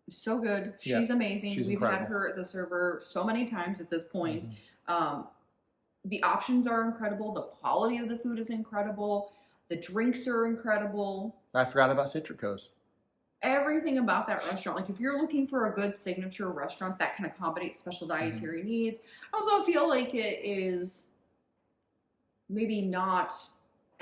So good. She's amazing. We've incredible. had her as a server so many times at this point. The options are incredible. The quality of the food is incredible. The drinks are incredible. I forgot about Citricos. Everything about that restaurant. If you're looking for a good signature restaurant that can accommodate special dietary needs, I also feel like it is maybe not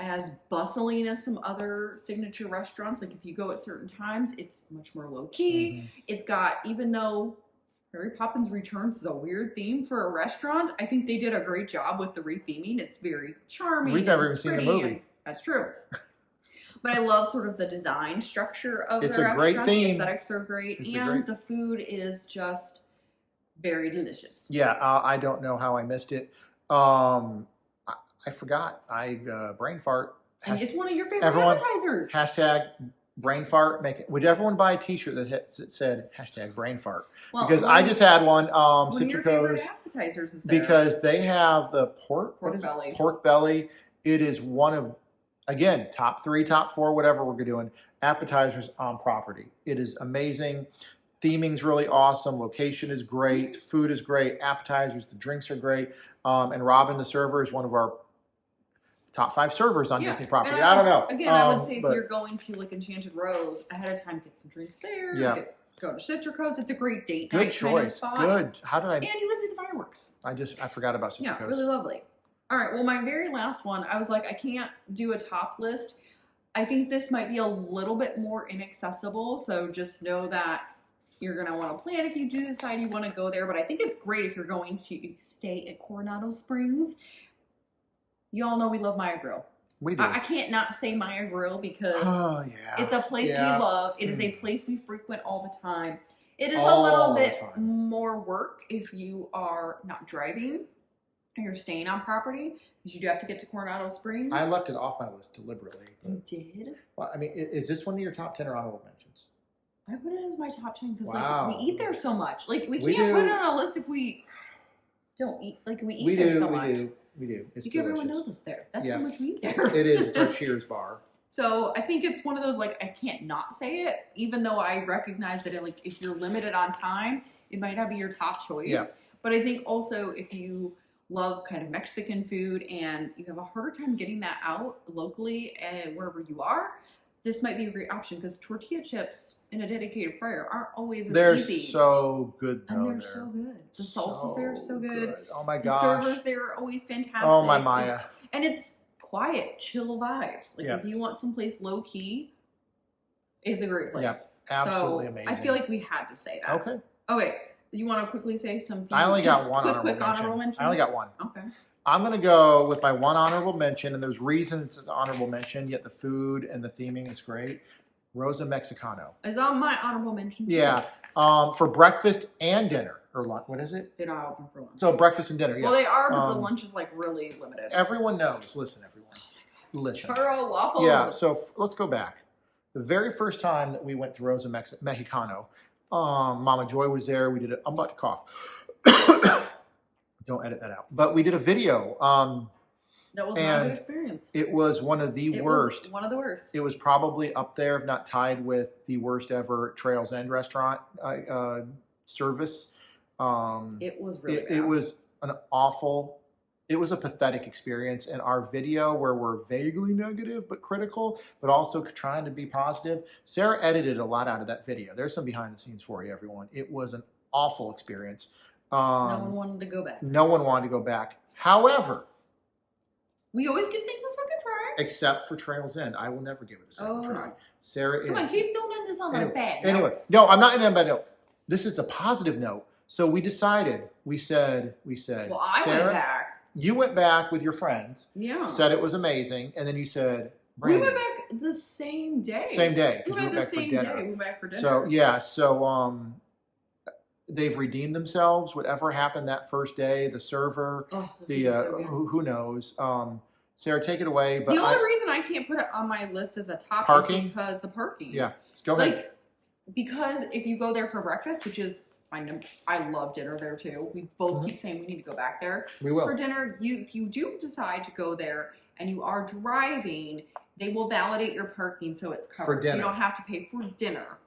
as bustling as some other signature restaurants. If you go at certain times, it's much more low-key. It's got, even though Mary Poppins Returns is a weird theme for a restaurant, I think they did a great job with the retheming. It's very charming. We've never even seen the movie. That's true. But I love sort of the design structure of the restaurant. It's a great theme. The aesthetics are great. And the food is just very delicious. Yeah, I don't know how I missed it. I forgot. Brain fart. And it's one of your favorite appetizers. Hashtag brain fart. Would everyone buy a T-shirt that said hashtag brain fart? Well, because I just had one. One of your favorite appetizers is there. Because they have the pork belly. Pork belly. It is one of, again, top 3, top 4, whatever we're doing, appetizers on property. It is amazing. Theming's really awesome. Location is great. Food is great. Appetizers, the drinks are great. And Robin, the server, is one of our top 5 servers on Disney property. I don't know. Again, I would say if you're going to Enchanted Rose, ahead of time, get some drinks there. Yeah. Go to Citricos. It's a great date night. Good choice. Spot. Good. How did I? And you can see the fireworks. I forgot about Citricos. Yeah, really lovely. All right. Well, my very last one, I was like, I can't do a top list. I think this might be a little bit more inaccessible. So just know that you're going to want to plan if you do decide you want to go there. But I think it's great if you're going to stay at Coronado Springs. You all know we love Maya Grill. We do. I can't not say Maya Grill because it's a place we love. It is a place we frequent all the time. It is a little bit more work if you are not driving and you're staying on property because you do have to get to Coronado Springs. I left it off my list deliberately. You did? Well, I mean, is this one of your top 10 or honorable mentions? I put it as my top 10 because we eat there so much. We can't put it on a list if we don't eat. We eat there so much. We do. It's delicious. Everyone knows us there. That's how much we eat there. It is. It's our Cheers bar. So I think it's one of those, I can't not say it, even though I recognize that if you're limited on time, it might not be your top choice. Yeah. But I think also if you love kind of Mexican food and you have a harder time getting that out locally wherever you are, this might be a great option because tortilla chips in a dedicated fryer aren't always as easy. They're so good, though. And they're so good. The salsas there are so good. Oh, my gosh. The servers there are always fantastic. Oh, my Maya. And it's quiet, chill vibes. If you want someplace low-key, it's a great place. Yeah, absolutely amazing. I feel like we had to say that. Okay. You want to quickly say something? I only got one honorable mention. I only got one. Okay. I'm going to go with my one honorable mention, and there's reasons it's an honorable mention, yet the food and the theming is great. Rosa Mexicano. Is on my honorable mention too. Yeah. For breakfast and dinner. Or lunch. What is it? They're not open for lunch. So breakfast and dinner, yeah. Well, they are, but the lunch is really limited. Everyone knows. Listen, everyone. Oh my God. Listen. Churro waffles. Yeah, so let's go back. The very first time that we went to Rosa Mexicano, Mama Joy was there. We did I'm about to cough. Don't edit that out. But we did a video. That was not a good experience. It was one of the worst. Was one of the worst. It was probably up there, if not tied with the worst ever Trails End restaurant service. It was really bad. It was an awful. It was a pathetic experience, and our video where we're vaguely negative but critical, but also trying to be positive. Sarah edited a lot out of that video. There's some behind the scenes for you, everyone. It was an awful experience. No one wanted to go back. No one wanted to go back. However, we always give things a second try. Except for Trails End. I will never give it a second try. Sarah, come on, keep doing this on a bad note. Anyway, no, I'm not in a bad note. This is the positive note. So we decided, we said, well, I Sarah, went back. You went back with your friends. Yeah. Said it was amazing. And then you said, Brandon. We went back the same day. Same day. We went back the same day. We went back for dinner. So, yeah. So, they've redeemed themselves. Whatever happened that first day, the server, who knows. Sarah, take it away. But the only reason I can't put it on my list as a top is because the parking. Yeah. Go ahead. Because if you go there for breakfast, which is... I love dinner there too. We both keep saying we need to go back there. We will. For dinner, if you do decide to go there and you are driving, they will validate your parking so it's covered. For dinner. So you don't have to pay for dinner.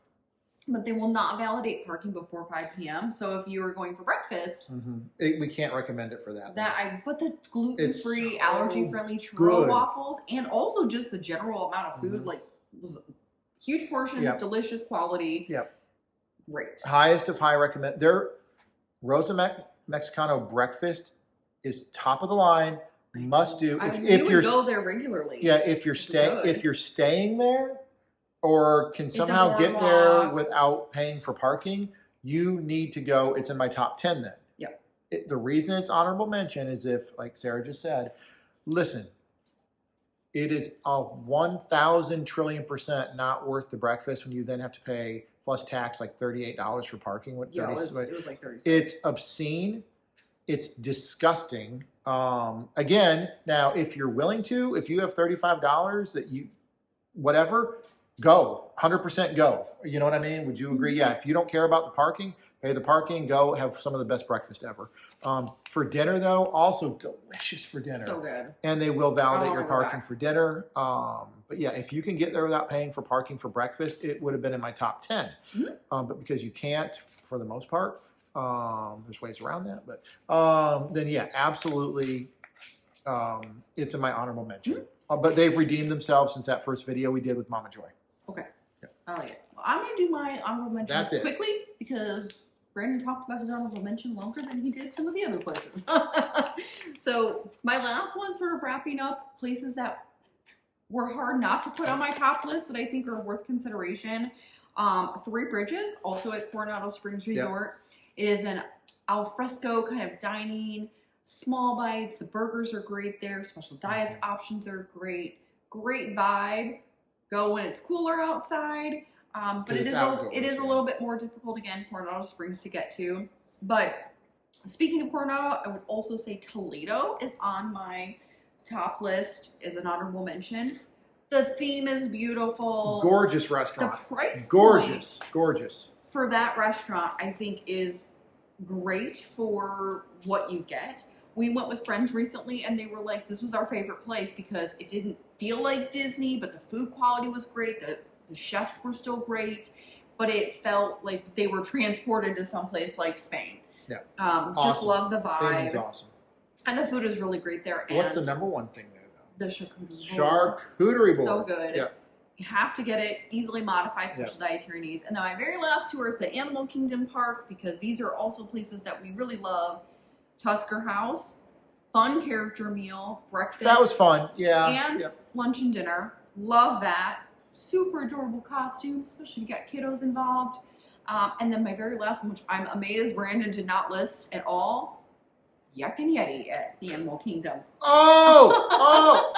But they will not validate parking before 5 p.m. So if you are going for breakfast... we can't recommend it for that. But the gluten-free, allergy-friendly churro waffles and also just the general amount of food, was huge portions, delicious quality. Yep. Great. Highest of high recommend. Their Rosa Mexicano breakfast is top of the line. Must do. If you're go there regularly. Yeah, if you're staying there, or can somehow get there without paying for parking, you need to go. It's in my top 10 then. Yeah. The reason it's honorable mention is if, like Sarah just said, listen, it is a 1,000 trillion % not worth the breakfast when you then have to pay plus tax like $38 for parking. It was like 36. It's obscene. It's disgusting. Again, now if you're willing to, if you have $35 that you, whatever, go 100% go. You know what I mean? Would you agree? Yeah. If you don't care about the parking, pay the parking. Go have some of the best breakfast ever. For dinner though, also delicious for dinner. So good. And they will validate your parking for dinner. But yeah, if you can get there without paying for parking for breakfast, it would have been in my top 10. But because you can't, for the most part, there's ways around that. But then yeah, absolutely, it's in my honorable mention. But they've redeemed themselves since that first video we did with Mama Joy. Okay, I like it. Well, I'm gonna do my honorable mentions quickly because Brandon talked about his honorable mention longer than he did some of the other places. So my last one, sort of wrapping up places that were hard not to put on my top list that I think are worth consideration. Three Bridges, also at Coronado Springs Resort. It is an alfresco kind of dining, small bites. The burgers are great there. Special diets options are great. Great vibe. Go when it's cooler outside. But it is a little bit more difficult, again, Coronado Springs to get to. But speaking of Coronado, I would also say Toledo is on my top list as an honorable mention. The theme is beautiful. Gorgeous restaurant. The price gorgeous for that restaurant, I think, is great for what you get. We went with friends recently and they were like, this was our favorite place because it didn't feel like Disney, but the food quality was great. The chefs were still great, but it felt like they were transported to someplace like Spain. Yeah. Awesome. Just love the vibe. Thing is awesome. And the food is really great there. And what's the number one thing there, though? The charcuterie board. Charcuterie board. So good. Yeah. You have to get it. Easily modified, special dietary needs. And then my very last two are at the Animal Kingdom Park because these are also places that we really love. Tusker House, fun character meal, breakfast. That was fun. Yeah. And lunch and dinner. Love that. Super adorable costumes, especially if you got kiddos involved. And then my very last one, which I'm amazed Brandon did not list at all, Yak and Yeti at the Animal Kingdom. Oh!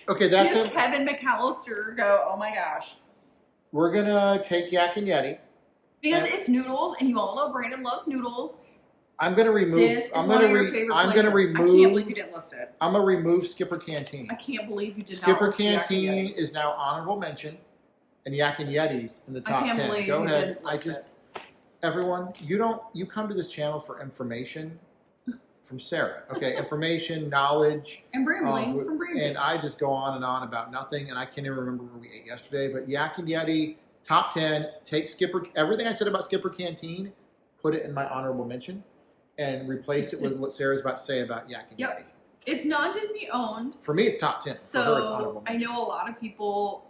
Okay, that's it. Kevin McAllister go, oh my gosh. We're going to take Yak and Yeti. Because it's noodles, and you all know Brandon loves noodles. I'm going to remove. This is one of your favorite places. I can't believe you didn't list it. I'm going to remove Skipper Canteen. I can't believe you did Skipper Canteen is now honorable mention, and Yak and Yeti's in the top 10. I can't believe Go you ahead. didn't list it. Everyone, you come to this channel for information from Sarah. Okay, information, knowledge. And Brambling from Brandon. And I just go on and on about nothing, and I can't even remember where we ate yesterday. But Yak and Yeti, top 10. Take Skipper. Everything I said about Skipper Canteen, put it in my honorable mention, and replace it with what Sarah's about to say about Yak and Yeti. It's non-Disney owned. For me, it's top 10. So for her, it's honorable mention. I know a lot of people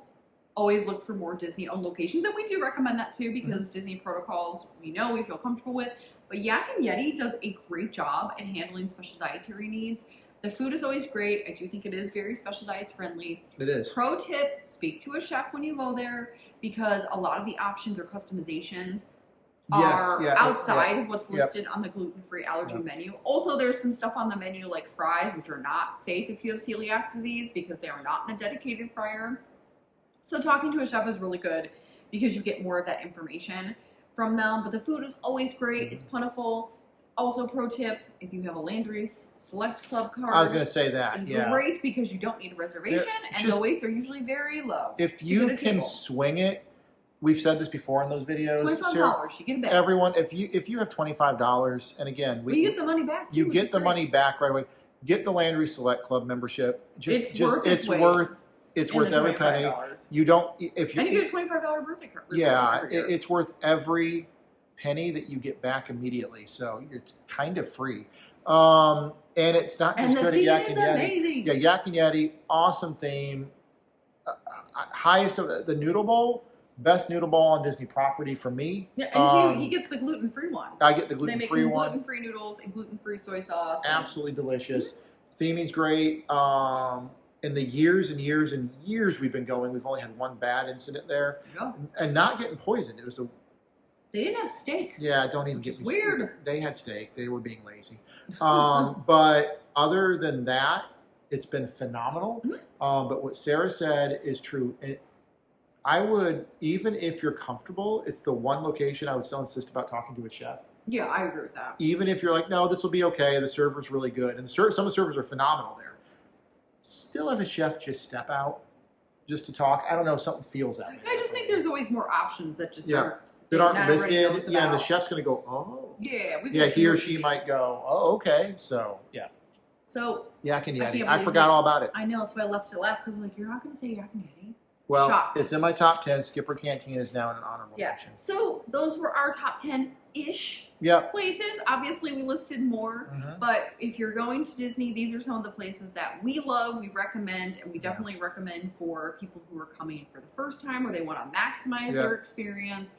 always look for more Disney-owned locations, and we do recommend that too because Disney protocols we know we feel comfortable with. But Yak and Yeti does a great job at handling special dietary needs. The food is always great. I do think it is very special diets friendly. It is. Pro tip, speak to a chef when you go there because a lot of the options or customizations are outside of what's listed on the gluten-free allergy menu. Also, there's some stuff on the menu like fries, which are not safe if you have celiac disease because they are not in a dedicated fryer. So talking to a chef is really good because you get more of that information from them. But the food is always great. It's plentiful. Also, pro tip, if you have a Landry's Select Club card. I was going to say that, it's great because you don't need a reservation and the waits are usually very low. If you can swing it, we've said this before in those videos. $25, you get it back. Everyone, if you have $25, and again, you get the money back too, you get the money back right away. Get the Landry Select Club membership. It's worth every penny. You don't if you and you get a $25 birthday card. It's worth every penny that you get back immediately. So it's kind of free. And it's not just good at Yak and Yeti. Amazing. Yeah, Yak and Yeti, awesome theme. Highest of the noodle bowl, best noodle bowl on Disney property for me. Yeah, and he gets the gluten-free one. I get the gluten-free one. Gluten-free noodles and gluten-free soy sauce. Absolutely delicious. Theming's great. In the years and years and years we've been going, we've only had one bad incident there, and not getting poisoned. It was they didn't have steak. Yeah, don't even get me weird. They had steak. They were being lazy. But other than that, it's been phenomenal. But what Sarah said is true. I would, even if you're comfortable, it's the one location I would still insist about talking to a chef. Yeah, I agree with that. Even if you're like, no, this will be okay. The server's really good, and some of the servers are phenomenal there. Still have a chef just step out just to talk. I don't know, something feels that way. I just think there's always more options that just aren't listed. Yeah, and the chef's going to go, oh. Yeah, he or she might go, oh, okay. So, yeah. So, Yak and Yeti. I forgot all about it. I know, that's why I left it last because I'm like, you're not going to say Yak and Yeti? Well, shocked. It's in my top 10. Skipper Canteen is now in an honorable mention. So those were our top 10-ish places. Obviously, we listed more, but if you're going to Disney, these are some of the places that we love, we recommend, and we definitely recommend for people who are coming for the first time or they want to maximize their experience.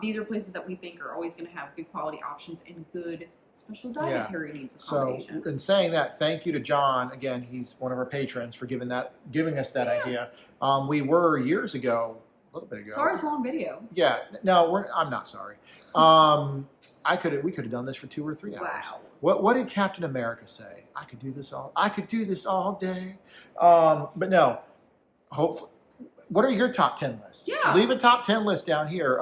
These are places that we think are always going to have good quality options and good special dietary needs accommodations. So, in saying that, thank you to John. Again, he's one of our patrons for giving us that idea. We were years ago, a little bit ago. Sorry, it's a long video. Yeah, no, I'm not sorry. We could have done this for 2 or 3 hours. Wow. What did Captain America say? I could do this all day. But no, hopefully. What are your top 10 lists? Yeah. Leave a top 10 list down here.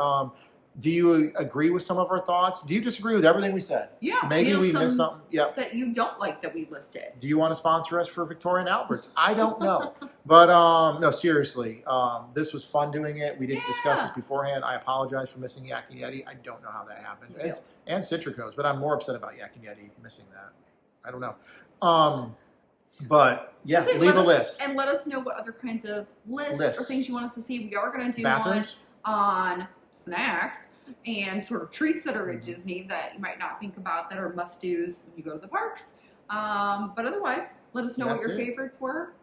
Do you agree with some of our thoughts? Do you disagree with everything we said? Yeah. Maybe we missed something. Yep. That you don't like that we listed. Do you want to sponsor us for Victoria and Albert's? I don't know. But no, seriously. This was fun doing it. We didn't discuss this beforehand. I apologize for missing Yak and Yeti. I don't know how that happened. And Citricos, but I'm more upset about Yak and Yeti missing that. I don't know. But yeah, leave a list. And let us know what other kinds of lists or things you want us to see. We are going to do one on snacks and sort of treats that are at Disney that you might not think about that are must-dos when you go to the parks. But otherwise, let us know what your favorites were.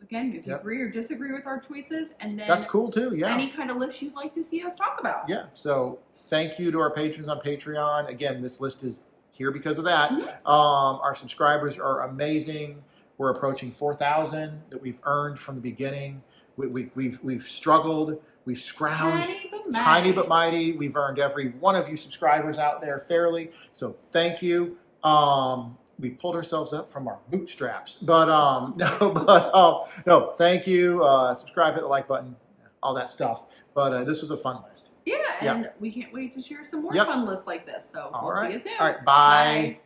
Again, if you agree or disagree with our choices, and then that's cool too. Yeah, any kind of list you'd like to see us talk about. Yeah. So thank you to our patrons on Patreon. Again, this list is here because of that. Our subscribers are amazing. We're approaching 4,000 that we've earned from the beginning. We've struggled. We've scrounged, tiny but mighty. We've earned every one of you subscribers out there fairly. So thank you. We pulled ourselves up from our bootstraps, but no, thank you. Subscribe, hit the like button, all that stuff. But this was a fun list. Yeah, and we can't wait to share some more fun lists like this. So we'll see you soon. All right, bye.